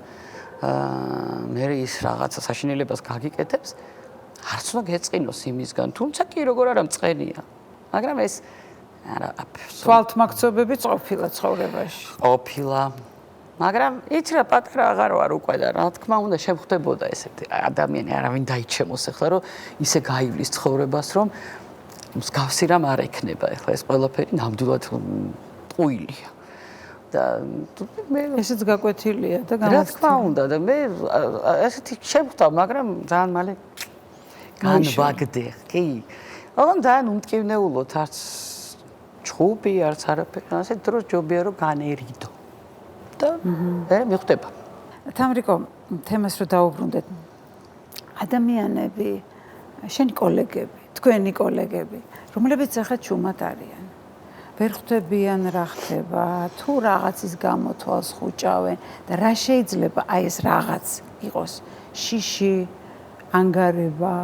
მე ის რაღაცა საშინელებას გაგიკეთებს არც უნდა გეწყინოს იმისგან თუმცა კი როგორ არა მწყენია მაგრამ ეს არა თვალთმაქცობები ყოფილა ცხოვრებაში ყოფილა მაგრამ იცი რა პატარა აღარ ვარ უკვე და რა თქმა უნდა შემხვდებოდა ესეთი ადამიანი არავინ დაიჩემოს ახლა რომ ისე გაივლის ცხოვრებას რომ მსგავსი რამ არ ექნება ახლა ეს ყველაფერი ნამდვილად ყუილია და მე ესეც გაკვეთილია და რა თქმა უნდა და მე ესეთი შემხვდა მაგრამ ძალიან მალე განვაგდე კი ოღონდ ძალიან უმტკივნეულოდ არც ჩხუბი არც არაფერი ასეთ დროს ჯობია რომ განერიდო და მე მიხვდება თამრიკო თემას რო დაუბრუნდეთ ადამიანები შენი კოლეგები თქვენი კოლეგები რომლებიც ახლა ჩუმად არიან ვერ ხვდებიან რა ხდება თუ რაღაცის გამო თვალს ხუჭავენ და რა შეიძლება აი ეს რაღაც იყოს შიში ანგარება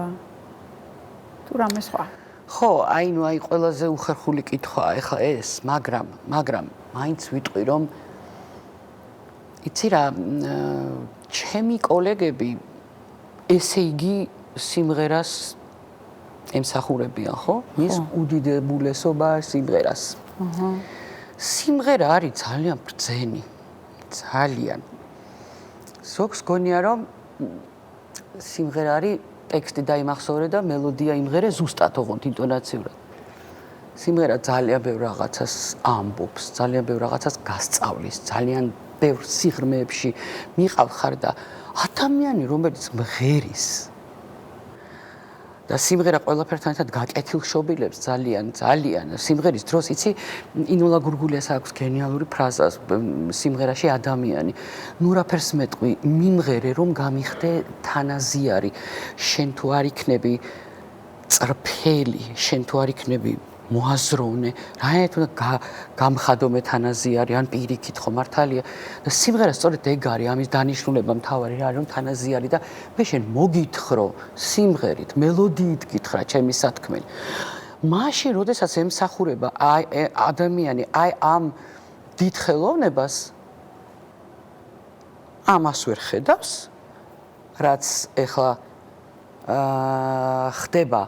თუ რამე სხვა ხო აი ნუ აი ყველაზე უხერხული კითხვაა ახლა ეს მაგრამ მაინც ვიტყვი რომ იცი რა ჩემი კოლეგები ესე იგი სიმღერას ემსახურებიან ხო მის უდიდებულესობა სიმღერას სიმღერა არის ძალიან ბრძენი ძალიან ზოგს გონია რომ სიმღერა არის ტექსტი დაიმახსოვრე და მელოდია იმღერე ზუსტად ოღონდ ინტონაციურად სიმღერა ძალიან ბევრ რაღაცას ამბობს ძალიან ბევრ რაღაცას გასწავლის ძალიან ბევრ სიღრმეებში მიყავ და ადამიანი რომელიც მღერის და სიმღერა ყველაფერთან ერთად გაკეთილშობილებს ძალიან სიმღერის დროს იცი ინოლა გურგულიას აქვს გენიალური ფრაზა სიმღერაში ადამიანი ნუ რაფერს მეტყვი მიმღერე რომ გამიხდე თანაზიარი შენ თუ არ იქნები წრფელი შენ თუ არ იქნები მოაზროვნე რაით უნდა გამხადო მე თანაზიარი ან პირიქით ხო მართალია და სიმღერა სწორედ ეგ არის ამის დანიშნულება მთავარი რა არის რომ თანაზიარი და მე შენ მოგითხრო სიმღერით მელოდიით გითხრა ჩემი სათქმელი მაშინ როდესაც ემსახურება აი ადამიანი აი ამ დიდ ხელოვნებას ამას ვერ ხედავს რაც ეხლა ხდება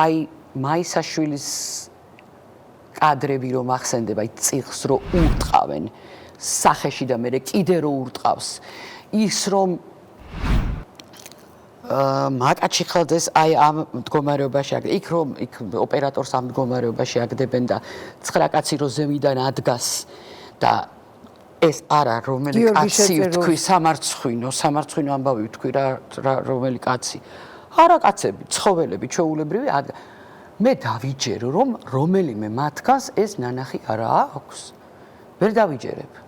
აი მაისაშვილის კადრები რომ ახსენდება აი წიხს რო ურტყავენ სახეში და მე კიდე რო ურტყავს ის რომ მაკაჩიხალდეს აი ამ მდგომარეობაში აქ იქ რომ იქ ოპერატორს ამ მდგომარეობაში აგდებენ და 9 კაცი რო ზევიდან ადგას და ეს არა რომელი კაცი ვთქვი სამარცხვინო ამბავი ვთქვი რა რომელი კაცი არა კაცები ცხოველები ჩვეულებრივი მე დავიჯერო რომ რომელიმე მათგანს ეს ნანახი არა აქვს ვერ დავიჯერებ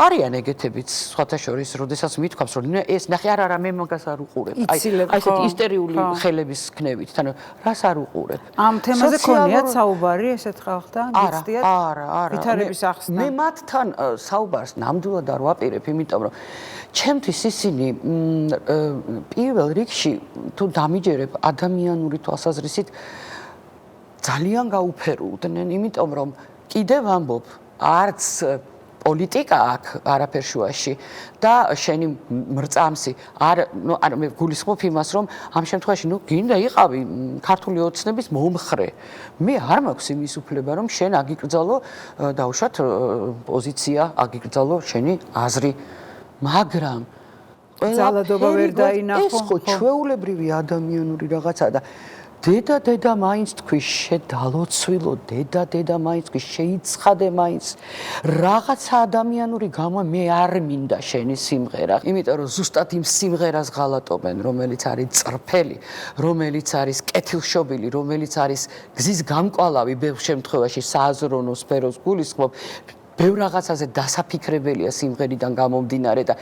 არიან ეგეთებიც სხვათა შორის როდესაც მithქვამს რომ ეს ნახე არა მე მაგას არ უყურებ აი ესეთ ისტერიული ხელების ქნევით თან რას არ უყურებ ამ თემაზე ქონიათ საუბარი ესეთ ხალხთან გიცდიათ არა ვითარების ახსნა მე მათთან საუბარს ნამდვილად არ ვაპირებ იმიტომ რომ ჩემთვის ისინი პირველ რიგში თუ დამიჯერებ ადამიანური თვალსაზრისით ძალიან გაუფერულდნენ იმიტომ რომ კიდევ ამბობ არც პოლიტიკა აქ არაფერ შუაში და შენი მრწამსი არ მე გულისხმობ იმას რომ ამ შემთხვევაში გინდა იყავი ქართული ოცნების მომხრე მე არ მაქვს იმის უფლება რომ შენ აგიკრძალო დაუშვათ პოზიცია აგიკრძალო შენი აზრი მაგრამ ძალადობა ვერ დაინახო ეს ხო ჩვეულებრივი ადამიანური რაღაცა და დედა მაინც თქვი შედალოცვილო დედა მაინც თქვი შეიცხადე მაინც რაღაცა ადამიანური გამო მე არ მინდა შენი სიმღერა იმიტომ რომ ზუსტად იმ სიმღერას ღალატობენ რომელიც არის წრფელი რომელიც არის კეთილშობილი რომელიც არის გზის გამკვალავი ბევრ შემთხვევაში სააზროვნო სფეროს გულისხმობ ბევრ რაღაცაზე დასაფიქრებელია სიმღერიდან გამომდინარე და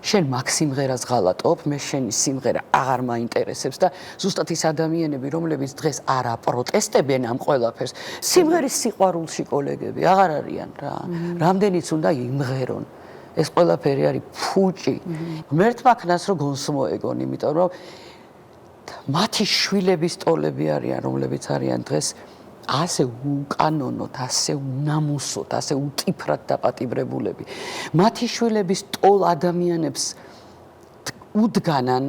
შენ მაგ სიმღერას ღალატობ, მე შენი სიმღერა აღარ მაინტერესებს და ზუსტად ის ადამიანები, რომლებიც დღეს არ აპროტესტებენ ამ ყველაფერს, სიმღერის სიყვარულში კოლეგები აღარ არიან რა. რამდენიც უნდა იმღერონ. ეს ყველაფერი არის ფუჭი. მერთმა ქნას რო გონს მოეგონ, იმიტომ რომ მათი შვილების ტოლები არიან, რომლებიც არიან დღეს ასე უკანონოდ, ასე უნამუსოდ, ასე უტიფრად დაპატიმრებულები. მათი შვილების ტოლ ადამიანებს უდგანან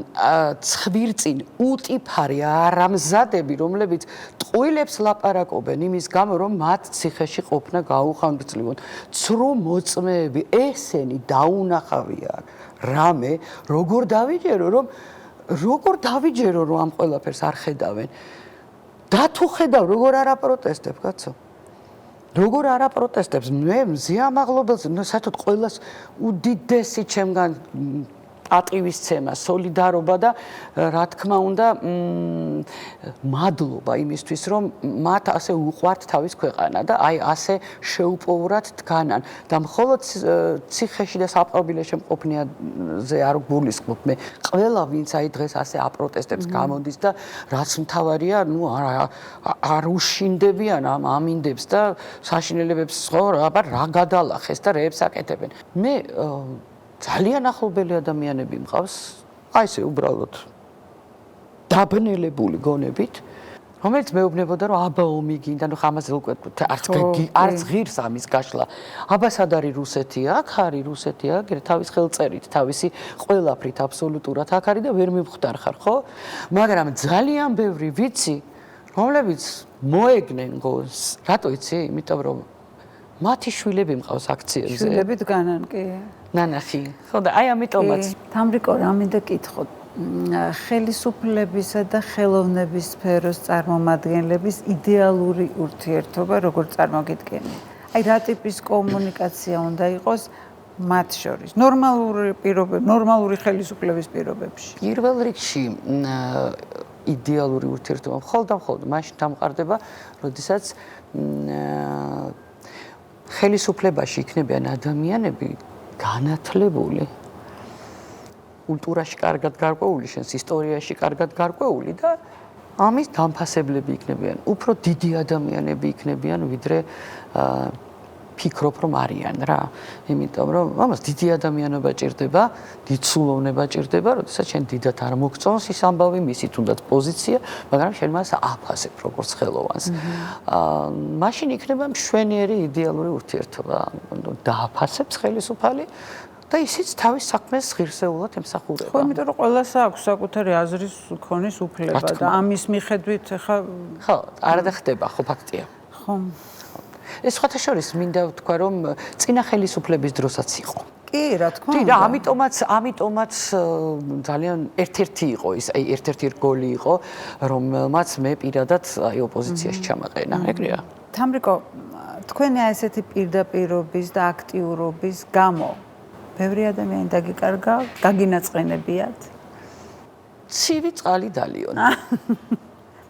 ცხვირწინ უტიფარი არამზადები, რომლებიც ტყუილებს ლაპარაკობენ იმის გამო, რომ მათ ციხეში ყოფნა გაუხანგრძლივონ. ცრუ მოწმეები, ესენი დაუნახავია რამე, როგორ დავიჯერო, რომ ამ ყველაფერს არ ხედავენ. და თუ ხედავ როგორ არ აპროტესტებ, კაცო. როგორ არ აპროტესტებს, მე მზიამაღლობელს, საერთოდ ყოველას უდიდესი ჩემგან პატივისცემა, სოლიდარობა და რა თქმა უნდა, მადლობა იმისთვის, რომ მათ ასე უყვართ თავის ქვეყანა და აი ასე შეუპოვრად დგანან და მხოლოდ ციხეში და საპყრობილეში მყოფნიაზე არ გულისხმობ მე. ყველა ვინც აი დღეს ასე აპროტესტებს, გამოდის და რაც მთავარია, ნუ არ უშინდებიან ამ ამინდებს და საშინელებებს ხო, აბა რა გადალახეს და რეებს აკეთებენ. მე ძალიან ახლობელი ადამიანები მყავს, აი ესე უბრალოდ დაბნელებული გონებით, რომელიც მეუბნებოდა, რომ აბა ომი გინდა, ნუ ამაზე უკვე არც ღირს ამის გაშლა. აბა სად არის რუსეთი? აქ არის რუსეთი, აგერ თავის ხელწერით, თავისი ყველაფრით აბსოლუტურად აქ არის და ვერ მივხვდარ ხარ, ხო? მაგრამ ძალიან ბევრი ვიცი, რომლებიც მოეგნენ გონს, რატო იცი? იმიტომ რომ მათი შვილები მყავს აქციებზე. შვილები დგანან კი. ნანახი. ხო და აი ამიტომაც. თამრიკო, რა მინდა კითხო? ხელისუფლებისა და ხელოვნების სფეროს წარმომადგენლების იდეალური ურთიერთობა როგორ წარმოგიდგენია? აი რა ტიპის კომუნიკაცია უნდა იყოს მათ შორის? ნორმალური ხელისუფლების პირობებში. პირველ რიგში იდეალური ურთიერთობა მხოლოდ მაშინ დამყარდება, როდესაც ხელისუფლებაში იქნებიან ადამიანები განათლებული, კულტურაში კარგად გარკვეული, შენს ისტორიაში კარგად გარკვეული და ამის დამფასებლები იქნებიან. უფრო დიდი ადამიანები იქნებიან, ვიდრე ფიქრობ რომ არიან რა. იმიტომ რომ ამას დიდი ადამიანობა ჭირდება, დიდ სულოვნება ჭირდება, როდესაც შენ დიდად არ მოგწონს ის ამბავი, მისი თუნდაც პოზიცია, მაგრამ შენ მას აფასებ როგორც ხელოვანს. მაშინ იქნება მშვენიერი იდეალური ურთიერთობა. დააფასებს ხელისუფალი და ისიც თავის საქმეს ღირსეულად ემსახურება. ხო, იმიტომ რომ ყველას აქვს საკუთარი აზრის ქონის უფლება და ამის მიხედვით ხა ხო, არადა ხდება, ხო ფაქტია. ხო. ეს სხვათა შორის მინდა ვთქვა, რომ წინა ხელისუფლების დროსაც იყო. კი, რა თქმა უნდა. და ამიტომაც ძალიან ერთ-ერთი იყო ის, აი ერთ-ერთი რგოლი იყო, რომელმაც მე პირადად აი ოპოზიციაში ჩამაყენა, ეგრეა. თამრიკო, თქვენი ესეთი პირდაპირობის და აქტიურობის გამო ბევრი ადამიანი დაგიკარგა, გაგინაწყენებიათ? ცივი წყალი დალიონ.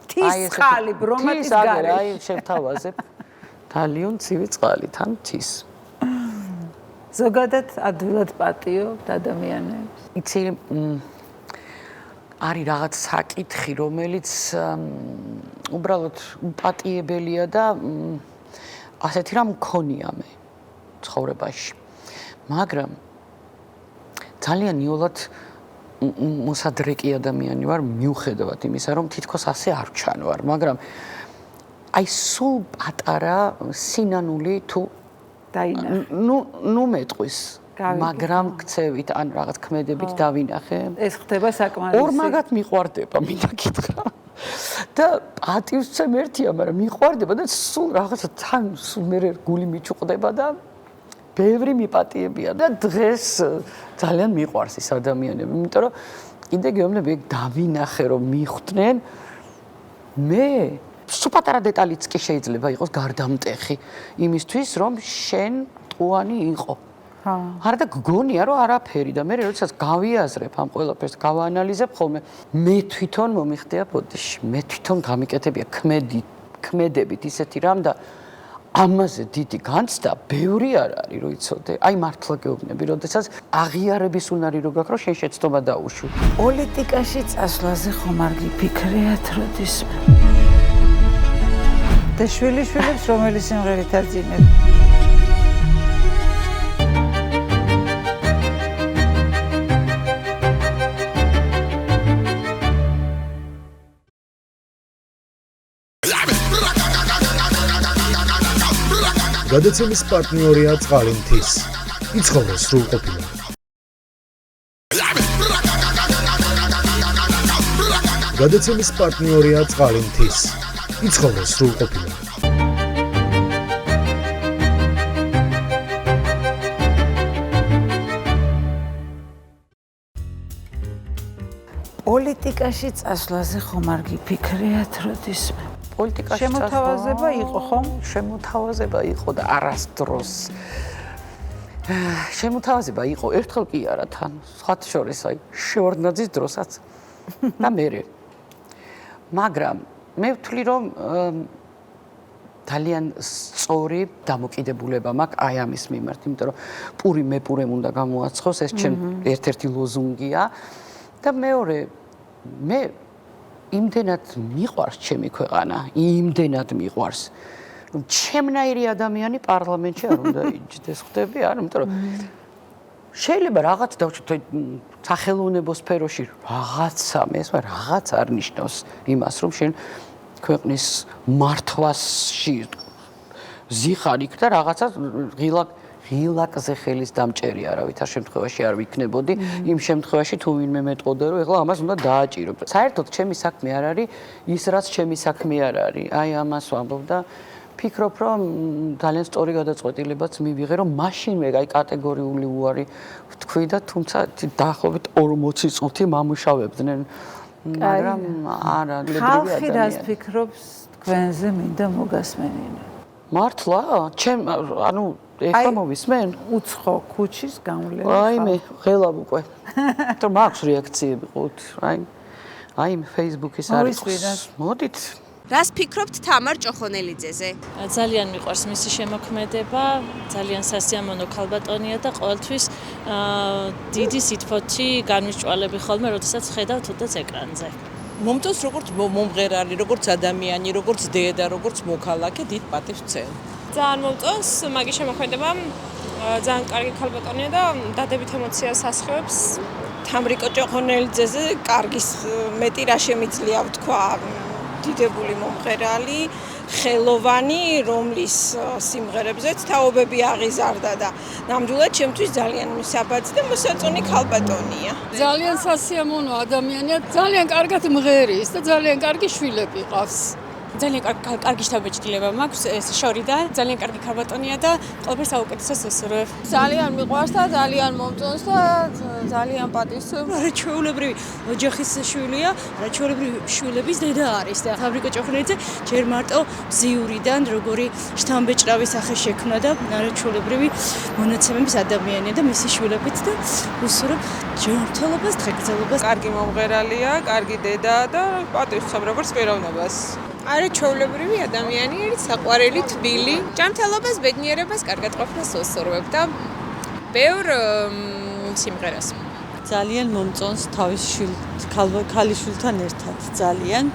თის წყალი, ბრომატის გარეშე. აი შევთავაზებ. დალიონ ცივი წყალი, თან თის. ზოგადად ადვილად პატიობთ ადამიანებს. იცი, არის რაღაც საკითხი, რომელიც უბრალოდ უპატიებელია და ასეთი რამ მქონია მე ცხოვრებაში. მაგრამ ძალიან იოლად მოსადრეკი ადამიანი ვარ, მიუხედავად იმისა, რომ თითქოს ასე არ ჩანვარ, მაგრამ აი სულ პატარა სინანული თუ დაინახე. ნუ მეტყვის, მაგრამ ქცევით ან რაღაც ქმედებით დავინახე. ეს ხდება საკმარისი. ორმაგად მიყვარდება, მინდა გითხრა. და პატივცემ ერთია, მაგრამ მიყვარდება და სულ რაღაცა თან სულ მე გული მიჩუყდება და ბევრი მიპატიებია და დღეს ძალიან მიყვარს ის ადამიანები, იმიტომ რომ კიდე გეუბნები დავინახე რომ მიხვდნენ მე სულ პატარა დეტალიც კი შეიძლება იყოს გარდამტეხი იმისთვის რომ შენ ტყუანი იყო. არა და გგონია რომ არაფერი და მე როდესაც გავიაზრებ ამ ყველაფერს, გავაანალიზებ ხოლმე მე თვითონ მომიხდია ბოდიში, მე თვითონ გამიკეთებია ქმედებით ისეთი რამ და ამაზე დიდი განცდა ბევრი არ არის, რო იცოდე. აი მართლა გეუბნები, როდესაც აღიარების უნარი რო გაქვს, რომ შენ შეცდომა დაუშვი. პოლიტიკაში წასვლაზე ხომ არ გიფიქრიათ როდისმე? და შვილიშვილებს რომელი სიმღერით აძინებ? გადაცემის პარტნიორია წყალინთის. იცხოვრე სრულყოფილად. გადაცემის პარტნიორია წყალინთის. იცხოვრე სრულყოფილად. პოლიტიკაში წასვლაზე ხომ არ გიფიქრიათ როდისმე? პოლიტიკაში შემოთავაზება იყო ხომ? შემოთავაზება იყო და არასდროს შემოთავაზება იყო ერთხელ კი არა თან სხვათა შორის აი შევარდნაძის დროსაც და მერე მაგრამ მე ვთვლი რომ ძალიან სწორი დამოკიდებულება მაქვს აი ამის მიმართ იმიტომ რომ პური მე პურემ უნდა გამოაცხოს ეს ჩემ ერთ-ერთი ლოზუნგია და მეორე მე იმდენად მიყვარს ჩემი ქვეყანა იმდენად მიყვარს რომ ჩემნაირი ადამიანი პარლამენტში არ უნდა იჯდეს ხვდები არა იმიტომ რომ შეიძლება რაღაც დავჭრით სახელმწიფო სფეროში რაღაცა მე ეს რაღაც არ ნიშნავს იმას რომ შენ ქვეყნის მართვაში ზიხარ იქ და რაღაცა ღილაკზე ხელის დამჭერი არავითარ შემთხვევაში არ ვიქნებოდი იმ შემთხვევაში თუ ვინმე მეტყოდა რომ ეხლა ამას უნდა დააჭირო საერთოდ ჩემი საქმე არ არის ის რაც ჩემი საქმე არ არის აი ამას ვამბობ და ფიქრობ რომ ძალიან სწორი გადაწყვეტილებაც მივიღე რომ მაშინვე აი კატეგორიული უარი ვთქვი და თუმცა დაახლოებით 40 წუთი მამუშავებდნენ მაგრამ არა ხალხი რას ფიქრობს თქვენზე მინდა მოგასმენინა მართლა ჩემ ანუ ეხლა მოვისმენ უცხო ქუჩის გავლენა აი მე ღელავ უკვე თუ მაქვს რეაქციები ყოთ აი Facebook-ის არის მოდით რას ფიქრობთ თამარ ჭოხონელიძეზე? ძალიან მიყვარს მისი შემოქმედება, ძალიან სასიამოვნო ქალბატონია და ყოველთვის დიდი სითბოთი განვისჭვალები ხოლმე, როდესაც ხედავ თუნდაც ეკრანზე. მომწონს როგორც მომღერალი, როგორც ადამიანი, როგორც დედა, როგორც მოქალაქე დიდ პატივს ვცემ. ძალიან მომწონს მაგის შემოქმედება, ძალიან კარგი ქალბატონია და დადებით ემოციას ასხივებს. თამრიკო ჭოხონელიძეზე კარგის მეტი რა შემიძლია ვთქვა. დიდებული მომღერალი, ხელოვანი, რომლის სიმღერებზეც თაობები აღიზარდა და ნამდვილად ჩემთვის ძალიან მისაბაძი და მოსაწონი ქალბატონია. ძალიან სასიამოვნო ადამიანია, ძალიან კარგად მღერის და ძალიან კარგი შვილები ყავს. ძალიან კარგი შთაბეჭდილება მაქვს ეს შორიდან, ძალიან კარგი ქალბატონია და ყველაფერს საუკეთესოს ვესურვებ. ძალიან მიყვარს და ძალიან მომწონს და ძალიან პატივს ვცემ. არაჩვეულებრივი ოჯახის შვილია, არაჩვეულებრივი შვილების დედა არის და თამრიკო ჭოხონელიძე ჯერ მარტო ბზიურიდან როგორი შთამბეჭდავი სახე შექმნა და არაჩვეულებრივი მონაცემების ადამიანია და მისი შვილებიც და ვუსურვებ ჯანმრთელობას, დღეგრძელობას. კარგი მომღერალია, კარგი დედა და პატივს ვცემ როგორც პიროვნებას. არაჩვეულებრივი ადამიანი არის, საყვარელი, თბილი, ჯანმრთელობას, ბედნიერებას, კარგად ყოფნას ვუსურვებ და ბევრ სიმღერას. ძალიან მომწონს თავის ქალიშვილთან ერთად, ძალიან.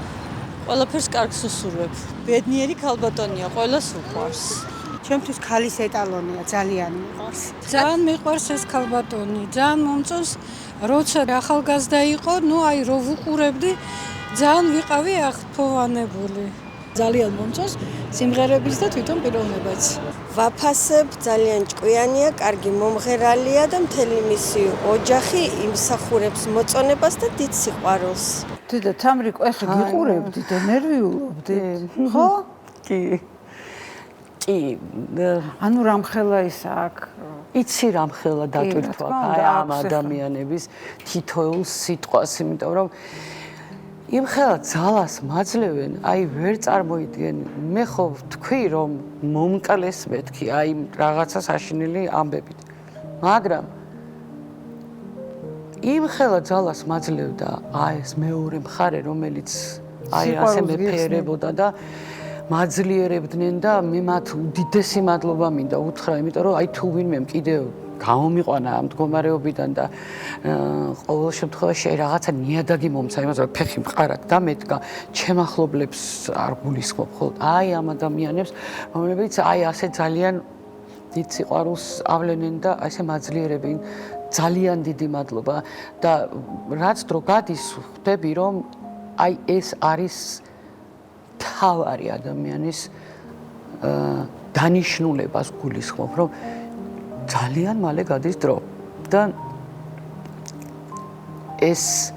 ყველაფერს კარგს უსურვებ. ბედნიერი ქალბატონია, ყველას უყვარს. ჩემთვის ქალის ეტალონია, ძალიან მიყვარს. ძალიან მიყვარს ეს ქალბატონი, ძალიან მომწონს, როცა ახალგაზრდა იყო, ნუ აი რო ვუყურებდი, ძალიან ვიყავი აღფოვანებული. ძალიან მომწონს სიმღერების და თვითონ პიროვნებაც. ვაფასებ, ძალიან ჭკვიანია, კარგი მომღერალია და მთელი მისი ოჯახი იმსახურებს მოწონებას და დიდ სიყვარულს. დედა თამრიკო, ეხლა გიყურებდი და ნერვიულობდი, ხო? კი. ანუ რამხელა ის აქ იცი რამხელა დატვირთვა აი ამ ადამიანების თითოეულ სიტყვას, იმიტომ რომ იმ ხელა ძალას მაძლევენ, აი ვერ წარმოიდგენ. მე ხო ვთქვი რომ მომკლეს მეთქი აი რაღაცა საშინელი ამბებით. მაგრამ იმ ხელა ძალას მაძლევდა აი ეს მეორე მხარე, რომელიც აი ასე მეფერებოდა და მაძლიერებდნენ და მე მათ უდიდესი მადლობა მინდა უთხრა, იმიტომ რომ აი თუ ვინმე კიდევ გამომიყვანა ამ მდგომარეობიდან და ყოველ შემთხვევაში აი რაღაცა ნიადაგი მომცა იმას რომ ფეხი მყარად დამედგა ჩემ ახლობლებს არ გულისხმობ ხოლმე აი ამ ადამიანებს რომლებიც აი ასე ძალიან დიდ სიყვარულს ავლენენ და ასე მაძლიერებენ ძალიან დიდი მადლობა და რაც დრო გადის ხვდები რომ აი ეს არის თავარი ადამიანის დანიშნულებას გულისხმობ რომ ძალიან მალე გადის დრო და ეს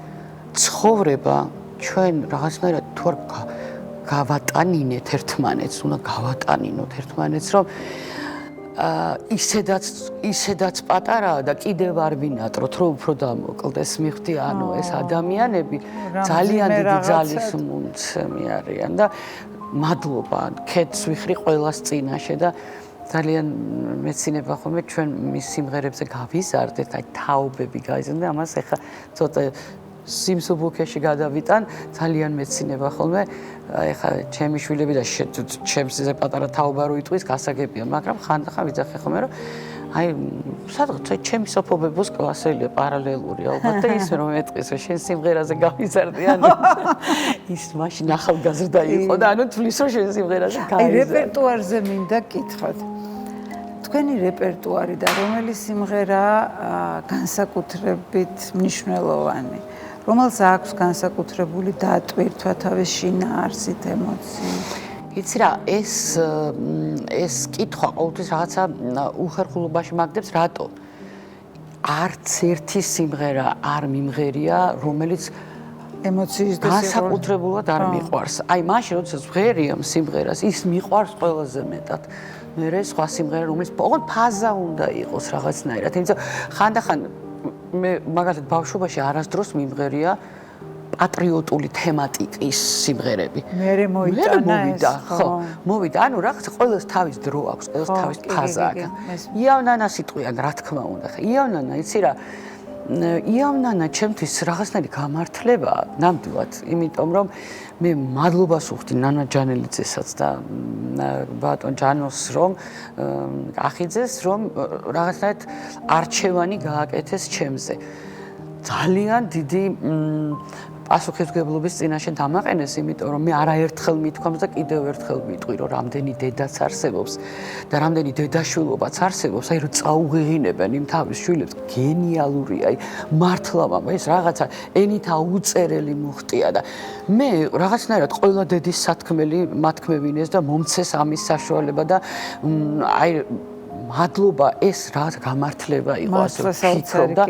ცხოვრება ჩვენ რაღაცნაირად თუ არ გავატანინეთ ერთმანეთს, უნდა გავატანინოთ ერთმანეთს, რომ ისედაც პატარაა და კიდევ არ ვინატროთ, რომ უფრო დამოკლდეს მიხდი, ანუ ეს ადამიანები ძალიან დიდი ძალის მომცემი არიან და მადლობა ქეთს ვიხრი ყველას წინაშე და ძალიან მეცინება ხოლმე ჩვენ მის სიმღერებზე გავიზარდეთ, აი თაობები გაიზარდეთ, ამას ეხა ცოტა სიმსუბუქეში გადავიტან, ძალიან მეცინება ხოლმე, ეხა ჩემი შვილები და ჩემს ეს პატარა თაობა რო იტყვის, გასაგებია, მაგრამ ხანდახან ვიძახე ხოლმე, რომ აი სადღაც ჩემი სოფობებოს კლასელია პარალელური ალბათ და ის რომ ეტყვის რომ შენ სიმღერაზე გავიზარდი ანუ ის მაშინ ახალგაზრდა იყო და ანუ თulis რომ შენ სიმღერაზე გავიზარდი. აი რეპერტუარზე მინდა კითხოთ. თქვენი რეპერტუარი და რომელი სიმღერა განსაკუთრებით მნიშვნელოვანი, რომელს აქვს განსაკუთრებული დატვირთვა თავის შინაარსით, ემოციით? იცი რა, ეს კითხვა ყოველთვის რაღაცა უხერხულობაში მაგდებს, რატო? არც ერთი სიმღერა არ მიმღერია, რომელიც ემოციის და განსაკუთრებულად არ მიყვარს. აი მაშინ, როდესაც ვღერია სიმღერას, ის მიყვარს ყველაზე მეტად. მერე სხვა სიმღერა, რომელიც ოღონდ ფაზა უნდა იყოს რაღაცნაირად. იმიტომ ხანდახან მე მაგალითად ბავშვობაში არასდროს მიმღერია პატრიოტული თემატიკის სიმღერები. მერე მოვიდა, ხო, მოვიდა. ანუ რაღაც ყველას თავის დრო აქვს, ყველას თავის ფაზა აქვს. იავნანა სიტყვიან, რა თქმა უნდა. იავნანა, იცი რა, იავნანა ჩემთვის რაღაცნაირი გამართლება, ნამდვილად, იმიტომ რომ მე მადლობას ვუხდი ნანა ჯანელიძესაც და ბატონ ჯანოს რომ ახიძეს რომ რაღაცნაირად არჩევანი გააკეთეს ჩემზე. ძალიან დიდი პასუხისმგებლობის წინაშე დამაყენეს, იმიტომ რომ მე არაერთხელ მithქვამს და კიდევ ერთხელ ვიტყვი, რომ რამდენი დედაც არსებობს და რამდენი დედაშვილობაც არსებობს, აი რომ წაუღიღინებენ იმ თავის შვილებს, გენიალურია, აი მართლა მამა, ეს რაღაცა ენით აუწერელი მუხტია და მე რაღაცნაირად ყველა დედის სათქმელი მათქმევინეს და მომცეს ამის საშუალება და აი მადლობა ეს რაღაც გამართლება იყო, ასე ვფიქრობ და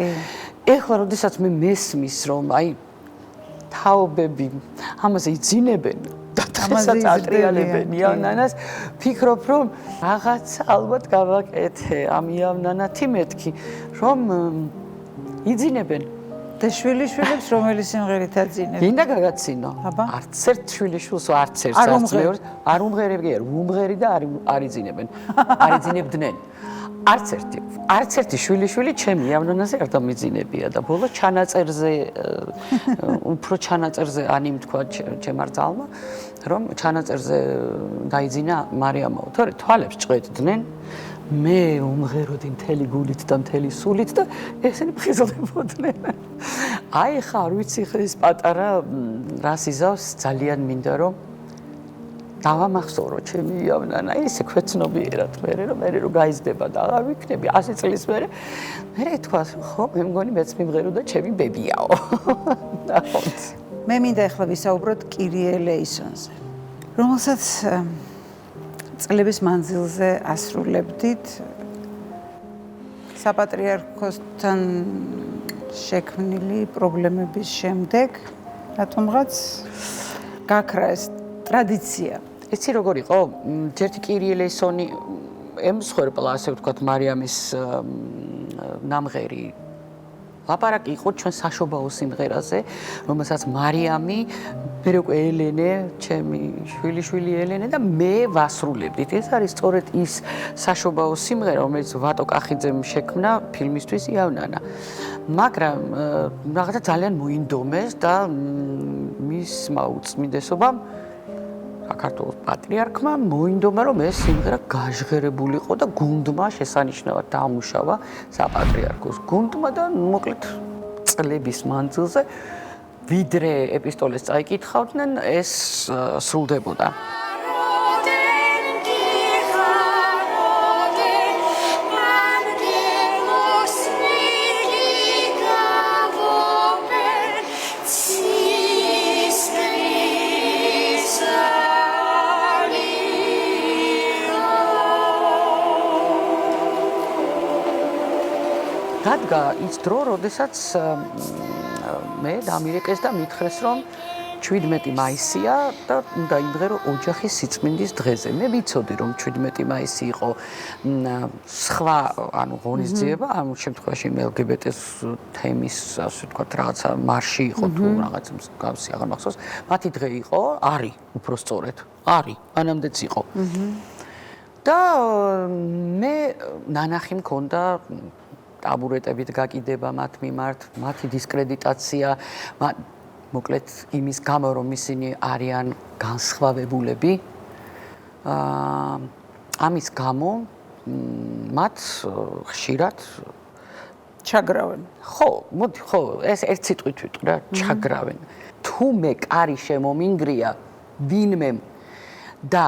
ეხლა როდესაც მე მესმის რომ აი თაობები ამაზე იძინებენ და ამასაც ატრიალებენ იავნანას, ფიქრობ რომ რაღაც ალბათ გავაკეთე ამ იავნანათი მეთქი, რომ იძინებენ და შვილიშვილებს რომელი სიმღერით აძინებენ? გინდა გაგაცინო? არც ერთ შვილიშვილს არც ერთს არ უმღერებია, უმღერი და არ იძინებენ. არ იძინებდნენ. არც ერთი შვილიშვილი ჩემი იავნანაზე არ დამიძინებია და ბოლოს ჩანაწერზე უფრო ჩანაწერზე ანიმ თქვა ჩემარ ძალმა რომ ჩანაწერზე დაიძინა მარიამაო, თორე თვალებს ჭყედდნენ, მე უმღეროდი მთელი გულით და მთელი სულით და ესენი ფხიზლებოდნენ. აი ხა არ ვიცი ეს პატარა რას იზავს, ძალიან მინდა რომ დავამახსოვრო ჩემი იავნანა, ისე ქვეცნობიერად მე რომ გაიზრდება და აღარ ვიქნები 100 წლის მერე თქვა, ხო, მე მგონი მეც მიმღერო და ჩემი ბებიაო. მე მინდა ახლა ვისაუბროთ კირიე ლეისონზე, რომელსაც წლების მანძილზე ასრულებდით საპატრიარქოსთან შექმნილი პრობლემების შემდეგ, რატომღაც გაქრა ეს ტრადიცია. იცი როგორ იყო? ჯერთი კირიე ლეისონი ემსხვერპლა, ასე ვთქვათ, მარიამის ნამღერი ლაპარაკი იყო ჩვენ საშობაო სიმღერაზე, რომელსაც მარიამი, მე უკვე ელენე, ჩემი შვილიშვილი ელენე და მე ვასრულებდით. ეს არის სწორედ ის საშობაო სიმღერა, რომელიც ვატო კახიძემ შექმნა ფილმისთვის იავნანა. მაგრამ რაღაცა ძალიან მოინდომეს და მისმა უწმინდესობამ საქართველოს პატრიარქმა მოინდომა რომ ეს სიმღერა გაჟღერებულიყო და გუნდმა შესანიშნავად დაამუშავა საპატრიარქოს გუნდმა და მოკლედ წლების მანძილზე ვიდრე ეპისტოლეს წაიკითხავდნენ ეს სრულდებოდა. დადგა ის დრო, როდესაც მე დამირეკეს და მითხრეს, რომ 17 მაისია და უნდა იმღერო რომ ოჯახის სიწმინდის დღეზე. მე ვიცოდი რომ 17 მაისი იყო სხვა ანუ ღონისძიება, ამ შემთხვევაში LGBT-ს თემის ასე ვთქვათ რაღაცა მარში იყო თუ რაღაც მსგავსი აღარ მახსოვს. მათი დღე იყო, არის უпростоრედ. არის, მანამდეც იყო. და მე ნანახი მქონდა ტაბურეტებით გაკიდება მათ მიმართ, მათი დისკრედიტაცია, მოკლედ იმის გამო რომ ისინი არიან განსხვავებულები. ამის გამო მათ ხშირად ჩაგრავენ. ხო, ეს ერთ სიტყვით ვიტყვი რა, ჩაგრავენ. თუ მე კარი შემომინგრია ვინმემ და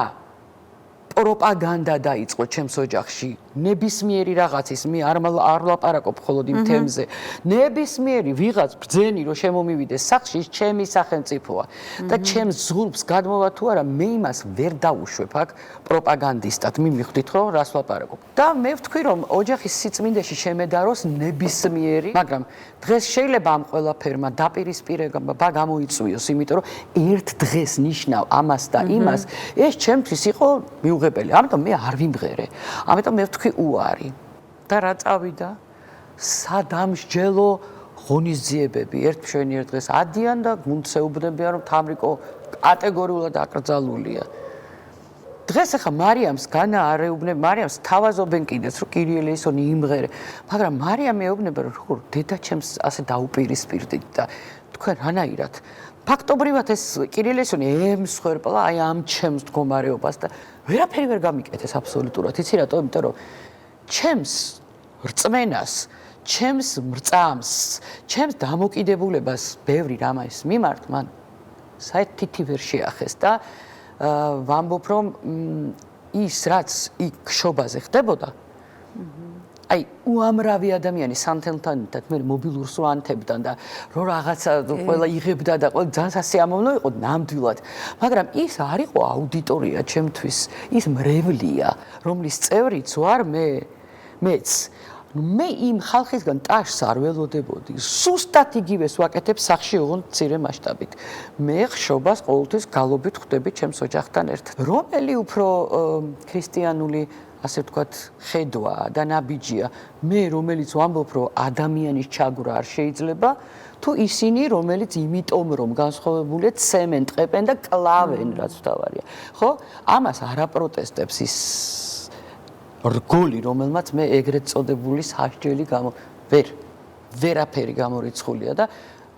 პროპაგანდა დაიწყო ჩემს ოჯახში, ნებისმიერი რაღაცის, მე არ ვლაპარაკობ მხოლოდ იმ თემზე, ნებისმიერი ვიღაც ბრძენი რომ შემომივიდეს სახლში, ის ჩემი სახელმწიფოა და ჩემს ზურგს გადმოვა თუ არა, მე იმას ვერ დავუშვებ აქ პროპაგანდისტად, მივხვდით რომ რას ვლაპარაკობ. და მე ვთქვი რომ ოჯახის სიწმინდეში შემედაროს ნებისმიერი, მაგრამ დღეს შეიძლება ამ ყველაფერმა დაპირისპირება გამოიწვიოს, იმიტომ რომ ერთ დღეს ნიშნავ ამას და იმას, ეს ჩემთვის იყო მიუღებელი. ამიტომ მე არ ვიმღერე. ამიტომ მე ვთქვი უარი. და რა წავიდა? სადამსჯელო ღონისძიებები ერთ მშვენიერ დღეს ადიან და გუნდსეუბნებიან რომ თამრიკო კატეგორიულად აკრძალულია. დღეს ახლა მარიამს განაარეუბნებ, მარიამს თავაზობენ კიდეც რომ კირიელეისონი იმღერე, მაგრამ მარიამ მეუბნება რომ როგორ დედა ჩემს ასე დაუპირისპირდით და თქვენ რანაირად ფაქტობრივად ეს კირიელეისონი ემსხვერპლა აი ამ ჩემს მდგომარეობას და ვერაფერი ვერ გამიკეთეს აბსოლუტურად. იცი რატო? იმიტომ რომ ჩემს რწმენას, ჩემს მრწამს, ჩემს დამოკიდებულებას ბევრი რამის მიმართ მან საერთითი ვერ შეახეს და ვამბობ რომ ის რაც იქ შობაზე ხდებოდა აი უამრავი ადამიანი სანთელთანითად მე მობილურს რო ანთებდა და რო რაღაცა ყველა იღებდა და ყველა ძალიან სასიამოვნო იყო ნამდვილად, მაგრამ ის არ იყო აუდიტორია ჩემთვის, ის მრევლია, რომლის წევრიც ვარ მეც. მე იმ ხალხისგან ტაშს არ ველოდებოდი, სუსტად იგივეს ვაკეთებ სახში ოღონდ მცირე მასშტაბით. მე ხშობას ყოველთვის გალობით ხვდები ჩემს ოჯახთან ერთად. რომელი უფრო ქრისტიანული ასე ვთქვათ ხედვა და ნაბიჯია, მე რომელიც ვამბობ რომ ადამიანის ჩაგვრა არ შეიძლება, თუ ისინი რომელიც იმიტომ რომ განსხვავებულია ცემენ, ტყეპენ და კლავენ რაც თავარია. ხო? ამას არ აპროტესტებს ის რგოლი, რომელმაც მე ეგრეთ წოდებული სასჯელი ვერაფერი გამორიცხულია და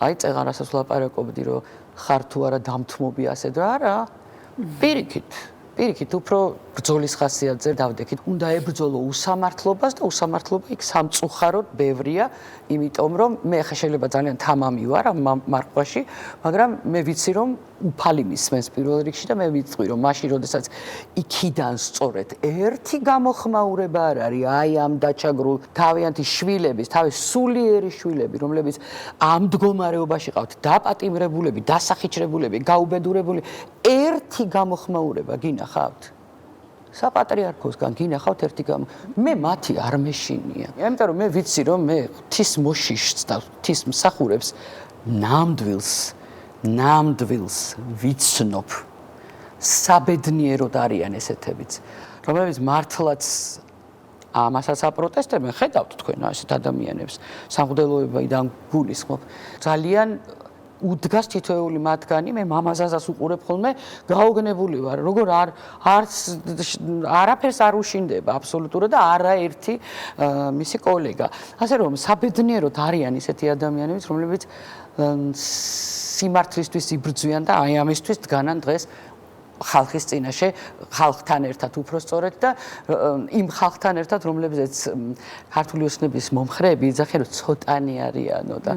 აი წეღარასაც ვლაპარაკობდი რომ ხარ თუ არა დამთმობი ასე და არა, პირიქით უფრო ბრძოლის ხასიათზე დავდექით. უნდა ებრძოლო უსამართლობას და უსამართლობა იქ სამწუხაროდ ბევრია, იმიტომ რომ მე ხა შეიძლება ძალიან თამამი ვარ ამ მარხვაში, მაგრამ მე ვიცი რომ უფალი მისმენს პირველ რიგში და მე ვიტყვი რომ მაშინ როდესაც იქიდან სწორედ ერთი გამოხმაურება არ არის აი ამ დაჩაგრულ თავიანთი შვილების, თავის სულიერი შვილები, რომლებიც ამ მდგომარეობაში ყავთ, დაპატიმრებულები, დასახიჩრებულები, გაუბედურებული, ერთი გამოხმაურება გინახავთ? საპატრიარქოსგან გინახავთ ერთი მე მათი არ მეშინია. იმიტომ რომ მე ვიცი რომ მე ღვთის მოშიშს და ღვთის მსახურებს ნამდვილს ვიცნობ. საბედნიეროდ არიან ესეთებიც, რომლებიც მართლაც ამასაც აპროტესტებენ, ხედავთ თქვენ ასეთ ადამიანებს, სამღვდელოებიდან გულისხმობ. ძალიან უდგას თითოეული მათგანი, მე მამაზაზას უყურებ ხოლმე, გაოგნებული ვარ, როგორ არაფერს არ უშინდება აბსოლუტურად და არაერთი მისი კოლეგა. ასე რომ საბედნიეროდ არიან ისეთი ადამიანები, რომლებიც სიმართლისთვის იბრძვიან და აი ამისთვის დგანან დღეს ხალხის წინაშე, ხალხთან ერთად უпростоრედ და იმ ხალხთან ერთად, რომლებზეც ქართული ოცნების მომხრეები იძახიან, რომ ცოტანი არიანო და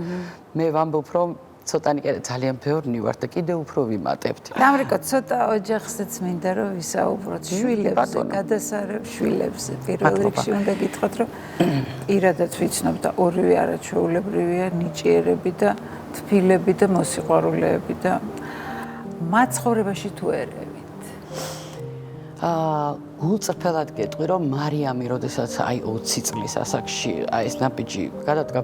მე ვამბობ, რომ ცოტანი კი ძალიან ბევრი ვარ და კიდევ უფრო ვიმატებთ. თამრიკო, ცოტა ოჯახზეც მინდა რომ ვისაუბროთ, შვილებზე, გადასარევ შვილებზე. პირველ რიგში უნდა გითხრათ, რომ პირადად ვიცნობ და ორივე არაჩვეულებრივია, ნიჭიერები და თბილები და მოსიყვარულეები და მათ ცხოვრებაში თუ ერევით. გულწრფელად გეტყვი, რომ მარიამი, როდესაც აი 20 წლის ასაკში აი ეს ნაბიჯი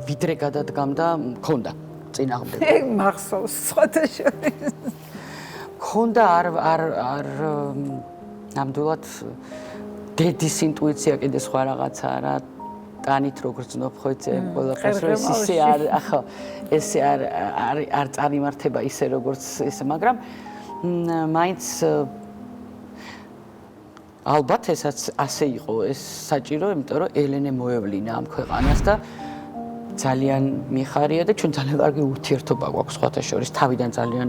ვიდრე გადადგამდა, მქონდა წინააღმდეგ. მახსოვს სხვათა შორის. მქონდა არ ნამდვილად დედის ინტუიცია კიდე სხვა რაღაცა რა ტანით როგორ ძნობ ხო ეცე ყველაფერს რომ ისე ახლა ესე არ წარიმართება ისე როგორც ესე მაგრამ მაინც ალბათ ესაც ასე იყო ეს საჭირო იმიტომ რომ ელენე მოევლინა ამ ქვეყანას და ძალიან მიხარია და ჩვენ ძალიან კარგი ურთიერთობა გვაქვს სხვათა შორის თავიდან ძალიან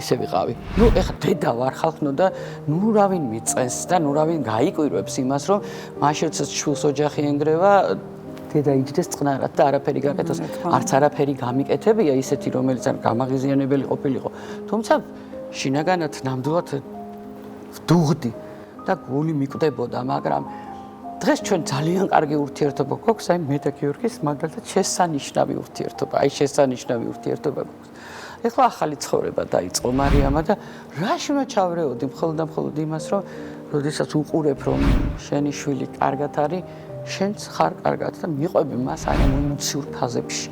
ისე ვიყავი. ნუ ეხლა დედა ვარ ხალხნო და ნუ რავინ მიწენს და ნუ რავინ გაიკვირვებს იმას რომ მაშინ როდესაც შვილს ოჯახი ენგრევა დედა იჯდეს წყნარად და არაფერი გაკეთოს. არც არაფერი გამიკეთებია ისეთი რომელიც არ გამაღიზიანებელი ყოფილიყო. თუმცა შინაგანად ნამდვილად ვდუღდი და გული მიკვდებოდა მაგრამ დღეს ჩვენ ძალიან კარგი ურთიერთობა გვაქვს, აი მე და გიორგის მაგალითად შესანიშნავი ურთიერთობა, აი შესანიშნავი ურთიერთობა გვაქვს. ეხლა ახალი ცხოვრება დაიწყო მარიამა და რაში უნდა ჩავრეოდი მხოლოდ და მხოლოდ იმას, რომ როდესაც უყურებ რომ შენი შვილი კარგად არის, შენც ხარ კარგად და მიყვები მას აი ემოციურ ფაზებში.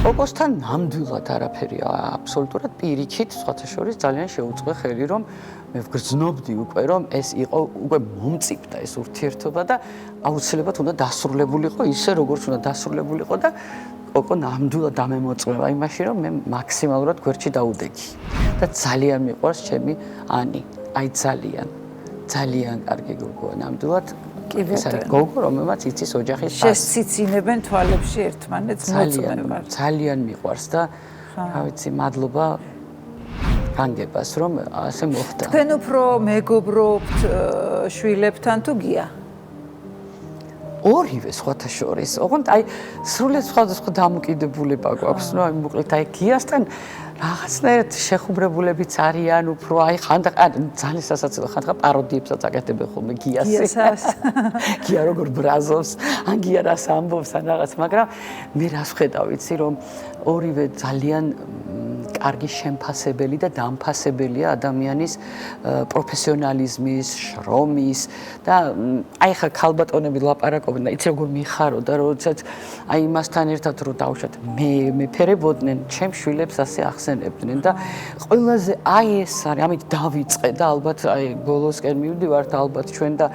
ოკოსთან ნამდვილად არაფერია, აბსოლუტურად პირიქით, სხვათა შორის ძალიან შეუწყო ხელი რომ მე ვგრძნობდი უკვე რომ ეს იყო უკვე მომწიფდა ეს ურთიერთობა და აუცილებლად უნდა დასრულებულიყო ისე როგორც უნდა დასრულებულიყო და ოკო ნამდვილად დამემოწმება იმაში რომ მე მაქსიმალურად გვერდში დაუდექი და ძალიან მიყვარს ჩემი ანი აი ძალიან კარგი გოგოა ნამდვილად ეს არის გოგო რომელმაც იცის ოჯახის შესციცინებენ თვალებში ერთმანეთს მოწმება ძალიან მიყვარს და რა ვიცი მადლობა განგებას რომ ასე მოხდა. თქვენ უფრო მეგობრობთ შვილებთან თუ გია? ორივე სხვათა შორის. ოღონდ აი სრულად სხვადასხვა დამოკიდებულება გვაქვს. ნუ აი მოკლედ აი გიასთან რაღაცნაირად შეხუბრებულებიც არიან უფრო აი ხანდახან ძალიან სასაცილო ხანდახან პაროდიებსაც აკეთებენ ხოლმე გიასაც. გია როგორ ბრაზობს, ან გია რას ამბობს ან რაღაც, მაგრამ მე რას ვხედავ ვიცი რომ ორივე ძალიან კარგი შემფასებელი და დამფასებელია ადამიანის პროფესიონალიზმის, შრომის და აი ხა ქალბატონები ლაპარაკობენ და იცი როგორ მიხარო და როდესაც აი იმასთან ერთად რო დავუშვათ მეფერებოდნენ ჩემ შვილებს ასე ახსენებდნენ და ყველაზე აი ეს არის ამით დავიწყე და ალბათ აი ბოლოსკენ მივდივართ ალბათ ჩვენ და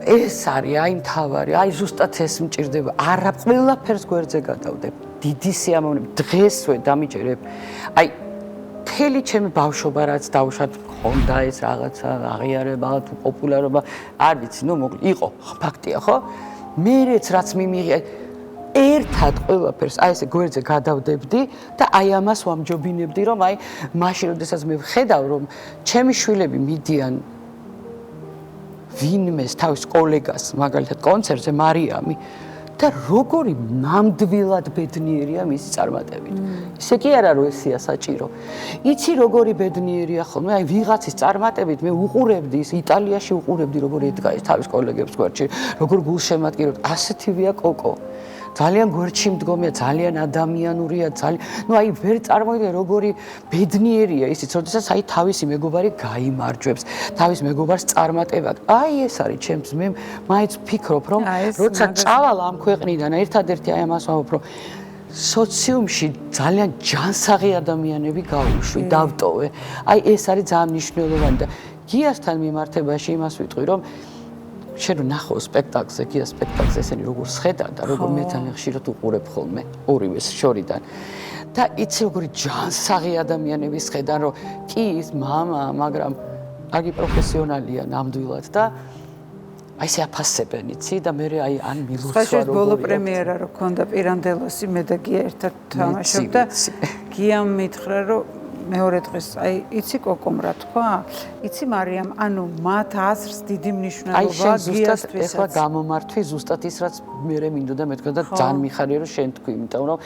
ეს არის აი მთავარი აი ზუსტად ეს მჭირდება არა ყველაფერს გვერდზე გადავდებ დიდი სიამოვნებით დღესვე დამიჯერებ აი მთელი ჩემი ბავშვობა რაც დავუშვათ მქონდა ეს რაღაცა აღიარება თუ პოპულარობა არ ვიცი ნუ მოკლედ იყო ფაქტია ხო მერეც რაც მიმიღე ერთად ყველაფერს აი ესე გვერდზე გადავდებდი და აი ამას ვამჯობინებდი რომ აი მაშინ როდესაც მე ვხედავ რომ ჩემი შვილები მიდიან ვინმეს თავის კოლეგას მაგალითად კონცერტზე მარიამი და როგორი ნამდვილად ბედნიერია მისი წარმატებით. ისე კი არა რომ ესია საჭირო. იცი როგორი ბედნიერია ხოლმე, აი ვიღაცის წარმატებით მე უყურებდი ის იტალიაში უყურებდი როგორ ედგა ის თავის კოლეგებს გვერდში, როგორ გულშემატკივრებდა. ასეთივეა კოკო. ძალიან გვერდში მდგომია, ძალიან ადამიანურია, ძალიან ნუ აი ვერ წარმოვიდგენ როგორი ბედნიერია ისიც, როდესაც აი თავისი მეგობარი გაიმარჯვებს, თავის მეგობარს წარმატება. აი ეს არის ჩემს მე მაინც ვფიქრობ რომ როცა წავალ ამ ქვეყნიდან ერთადერთი აი ამას ვამბობ რომ სოციუმში ძალიან ჯანსაღი ადამიანები გავუშვი, დავტოვე. აი ეს არის ძალიან მნიშვნელოვანი და გიასთან მიმართებაში იმას ვიტყვი რომ შენ რო ნახო სპექტაკლზე, გია სპექტაკლზე ესენი როგორ შეხედა და როგორ მე ძალიან ხშირად უყურებ ხოლმე ორივეს შორიდან. და იცი როგორი ჯანსაღი ადამიანები შეხედან რომ კი ის მამა, მაგრამ აგი პროფესიონალია ნამდვილად და აი ესე აფასებენ იცი და მე აი ან მილუსვა როგორია. ხაშეთ ბოლო პრემიერა რო ქონდა პირანდელოსი მე და გია ერთად თამაშობდა. გიამ მითხრა რომ მეორე დღეს აი იცი კოკომ რა თქვა? იცი მარიამ, ანუ მათ აზრს დიდი მნიშვნელობა გიასთვისაც. ეხლა გამომართვი ზუსტად ის რაც მე მინდოდა მეთქვა და ძალიან მიხარია რომ შენ თქვი, იმიტომ რომ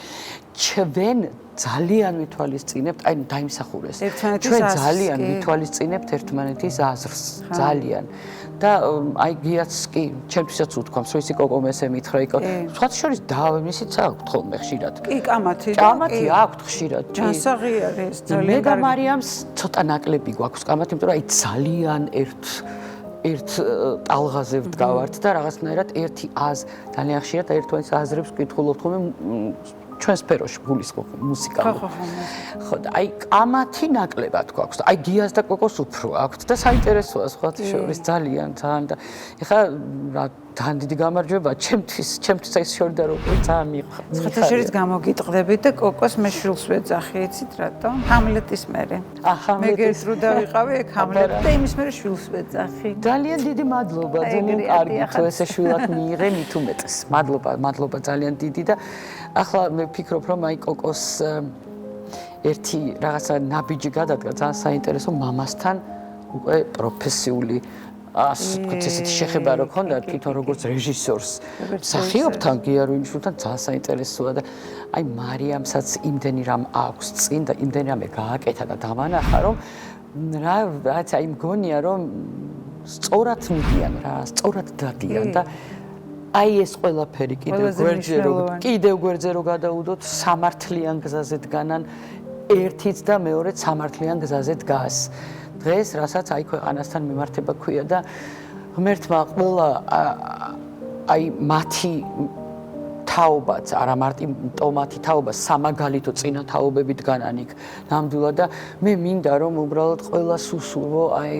ჩვენ ძალიან ვითვალისწინებთ, აი დაიმსახურეს. ჩვენ ძალიან ვითვალისწინებთ ერთმანეთის აზრს, ძალიან. და აი გიაც კი ჩემთვისაც უთქვამს რომ ისი კოკომ ესე მითხრა იქ სხვათა შორის დავემისიც აქვთ ხოლმე ხშირად კი კამათი აქვთ ხშირად ჯანსაღი არის ძალიან მე და მარიამს ცოტა ნაკლები გვაქვს კამათი იმიტომ რომ აი ძალიან ერთ ტალღაზე ვდგავართ და რაღაცნაირად ერთი ძალიან ხშირად ერთმანეთის აზრებს ვკითხულობთ ხოლმე ჩვენ სფეროში გულისხმობ მუსიკალურ. ხო და აი კამათი ნაკლებად გვაქვს. აი გიას და კოკოს უფრო აქვთ და საინტერესოა სხვათა შორის ძალიან და ეხლა რა ძალიან დიდი გამარჯვება ჩემთვის ეს შორდა როგორ ძალიან მიხარ. სხვათა შორის გამოგიტყდებით და კოკოს მე შვილს ვეძახი, იცით რატო? ჰამლეტის მერე. მე გერტრუდა ვიყავი ეგ ჰამლეტი და იმის მერე შვილს ვეძახი. ძალიან დიდი მადლობა, ძალიან კარგი თუ ესე შვილად მიიღე მით უმეტეს. მადლობა ძალიან დიდი და ახლა მე ვფიქრობ რომ აი კოკოს ერთი რაღაცა ნაბიჯი გადადგა ძალიან საინტერესო მამასთან უკვე პროფესიული ასეთი შეხება რო ქონდა თვითონ როგორც რეჟისორს მსახიობთან გიარვინიშვილთან ძალიან საინტერესოა და აი მარიამსაც იმდენი რამ აქვს წინ და იმდენი რამე გააკეთა და დამანახა რომ რაც აი მგონია რომ სწორად მიდიან რა სწორად დადიან და აი ეს ყველაფერი კიდევ გვერდზე რო გადაუდოთ სამართლიან გზაზე დგანან ერთიც და მეორეც სამართლიან გზაზე დგას დღეს რასაც აი ქვეყანასთან მიმართება ქვია და ღმერთმა ყველა აი მათი თაობაც არა მარტო მათი თაობა სამაგალითო წინა თაობები დგანან იქ ნამდვილად და მე მინდა რომ უბრალოდ ყველას უსურვო აი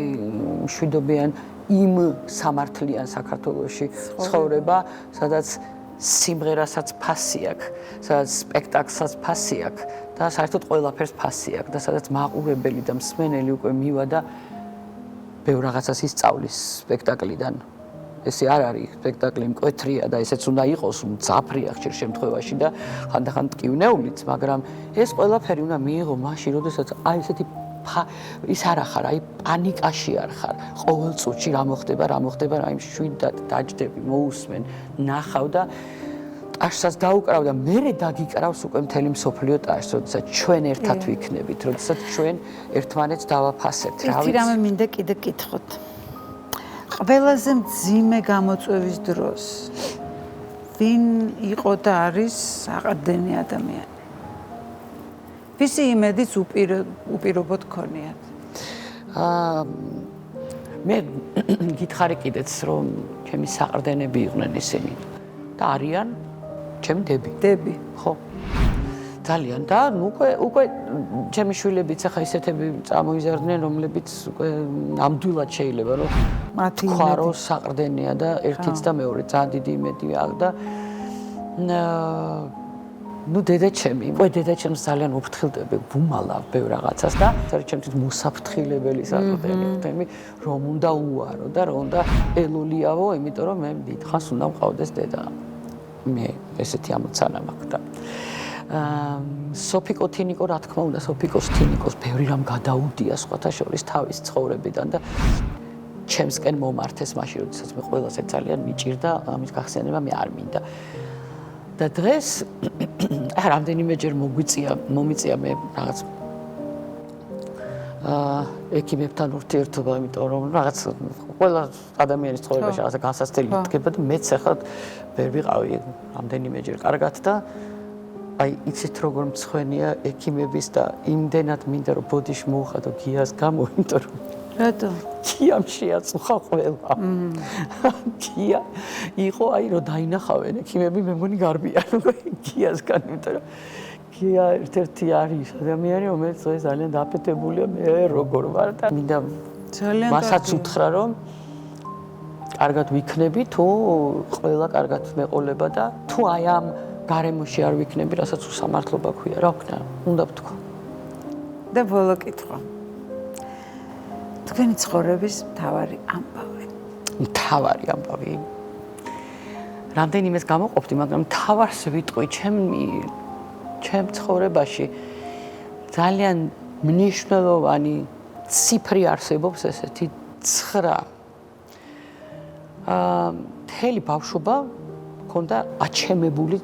მშვიდობიან იმ სამართლიან საქართველოში ცხოვრება სადაც სიმღერასაც ფასი აქვს სადაც სპექტაკლსაც ფასი აქვს და საერთოდ ყველაფერს ფასი აქვს და სადაც მაყურებელი და მსმენელი უკვე მივა და ბევრ რაღაცას ისწავლის სპექტაკლიდან ესე არ არის სპექტაკლი მკვეთრია და ესეც უნდა იყოს მძაფრია ხშირ შემთხვევაში და ხანდახან მტკივნეულიც მაგრამ ეს ყველაფერი უნდა მიიღო მაშინ როდესაც აი ესეთი ის არ ახარ აი პანიკაში არ ხარ ყოველ წუთში რა მოხდება აი მშვიდად დაჯდები მოусმენ ნახავ და ტაშსაც დაუკრავ და მერე დაგიკრავს უკვე მთელი მსოფლიო ტაშს როდესაც ჩვენ ერთად ვიქნებით როდესაც ჩვენ ერთმანეთს დავაფასებთ რა ვიცი რამე მინდა კიდე კითხოთ ყველაზე მძიმე გამოწვევის დროს ვინ იყო და არის საყრდენი ადამიანი ვისი იმედიც უპირობოდ ქონიათ მე გითხარი კიდეც რომ ჩემი საყრდენები იყვნენ ისინი და არიან ჩემი დები ხო ძალიან და უკვე ჩემი შვილებიც ახლა ისეთები წამოიზარდნენ რომლებიც უკვე ნამდვილად შეიძლება რომ მათი ხარო საყრდენია და ერთიც და მეორე ძალიან დიდი იმედი აქვს და ნუ დედაჩემს ძალიან უფრთხილდები ვუმალავ ბევრ რაღაცას და ჩემთვის მოსაფრთხილებელი საყრდენი ხდები რომ უნდა უარო და რომ უნდა ელოლიავო იმიტომ რომ მე დიდხანს უნდა მყავდეს დედა მე ესეთი ამოცანა მაქვს და სოფიკო თინიკო რა თქმა უნდა სოფიკოს თინიკოს ბევრი რამ გადაუდია სხვათა შორის თავის ცხოვრებიდან და ჩემსკენ მომართეს მაშინ როდესაც მე ყველასე ძალიან მიჭირდა ამის გახსენება მე არ მინდა და დღეს რამდენიმეჯერ მომიწია მე რაღაც ექიმებთან ურთიერთობა იმიტომ რომ რაღაც ყველა ადამიანის ცხოვრებაში რაღაცა განსაცდელი დგება და მეც ახლა ვერ ვიყავი რამდენიმეჯერ კარგად და აი იცით როგორ მცხვენია ექიმების და იმდენად მინდა რომ ბოდიში მოუხადო გიას გამო იმიტომ რომ რატო? გიამ შეაწუხა ყველა. გია იყო აი რომ დაინახავენ ექიმები მე მგონი გარბიან გიასგან იმიტომ რომ გია ერთ-ერთი არის ადამიანი რომელიც ძალიან დაფეთებულია მე როგორ ვარ და მინდა ძალიან მასაც უთხრა რომ კარგად ვიქნები თუ ყველა კარგად მეყოლება და თუ აი ამ გარემოში არ ვიქნები რასაც უსამართლობა ქვია რა ვქნა უნდა ვთქვა და ბოლო კითხვა თქვენი ცხოვრების მთავარი ამბავი რამდენიმეს გამოყოფდი მაგრამ მთავარს ვიტყვი ჩემ ცხოვრებაში ძალიან მნიშვნელოვანი ციფრი არსებობს ესეთი 9 მთელი ბავშვობა მქონდა აჩემებული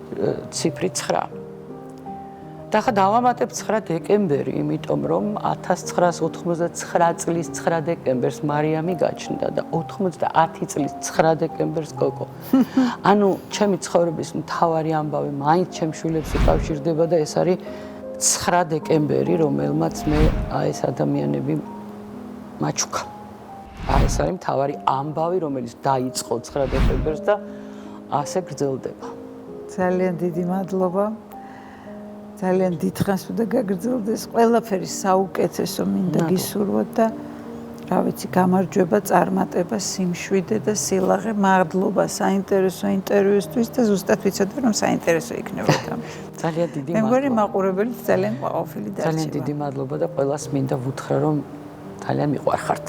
ციფრი 9 და ხა დავამატებ 9 დეკემბერი, იმიტომ რომ 1989 წლის 9 დეკემბერს მარიამი გაჩნდა და 90 წლის 9 დეკემბერს კოკო. ანუ ჩემი ცხოვრების მთავარი ამბავი მაინც ჩემ შვილებს უკავშირდება და ეს არის 9 დეკემბერი, რომელმაც მე ეს ადამიანები მაჩუქა. ეს არის მთავარი ამბავი, რომელიც დაიწყო 9 დეკემბერს და ასე გრძელდება. ძალიან დიდი მადლობა. ძალიან დიდხანს უნდა გაგრძელდეს ყველაფერი საუკეთესო მინდა გისურვოთ და რა ვიცი გამარჯვება, წარმატება, სიმშვიდე და სილაღე, მადლობა საინტერესო ინტერვიუსთვის და ზუსტად ვიცოდი რომ საინტერესო იქნებოდა. ძალიან დიდი მადლობა. მეგონი მაყურებელი ძალიან ყოფილი დარჩება. ძალიან დიდი მადლობა და ყველას მინდა ვუთხრა რომ ძალიან მიყვარხართ.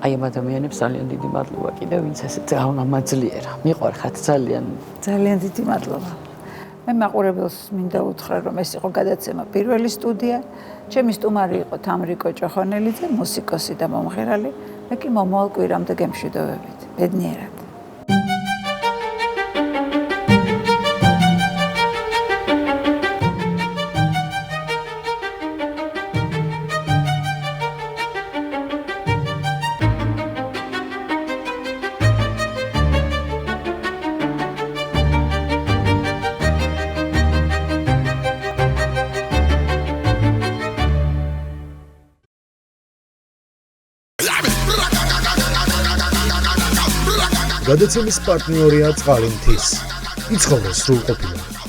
აი ამ ადამიანებს ძალიან დიდი მადლობა კიდევ ვინც ესეთ ამაძლიერა. მიყვარხართ ძალიან. ძალიან დიდი მადლობა. მე მაყურებელს მინდა უთხრა რომ ეს იყო გადაცემა პირველი სტუდია. ჩემი სტუმარი იყო თამრიკო ჭოხონელიძე, მუსიკოსი და მომღერალი. მე კი მომავალ კვირამდე გემშვიდობებით. ბედნიერად. გადაცემის პარტნიორია წყალინთის. იცხოვრე სრულყოფილად.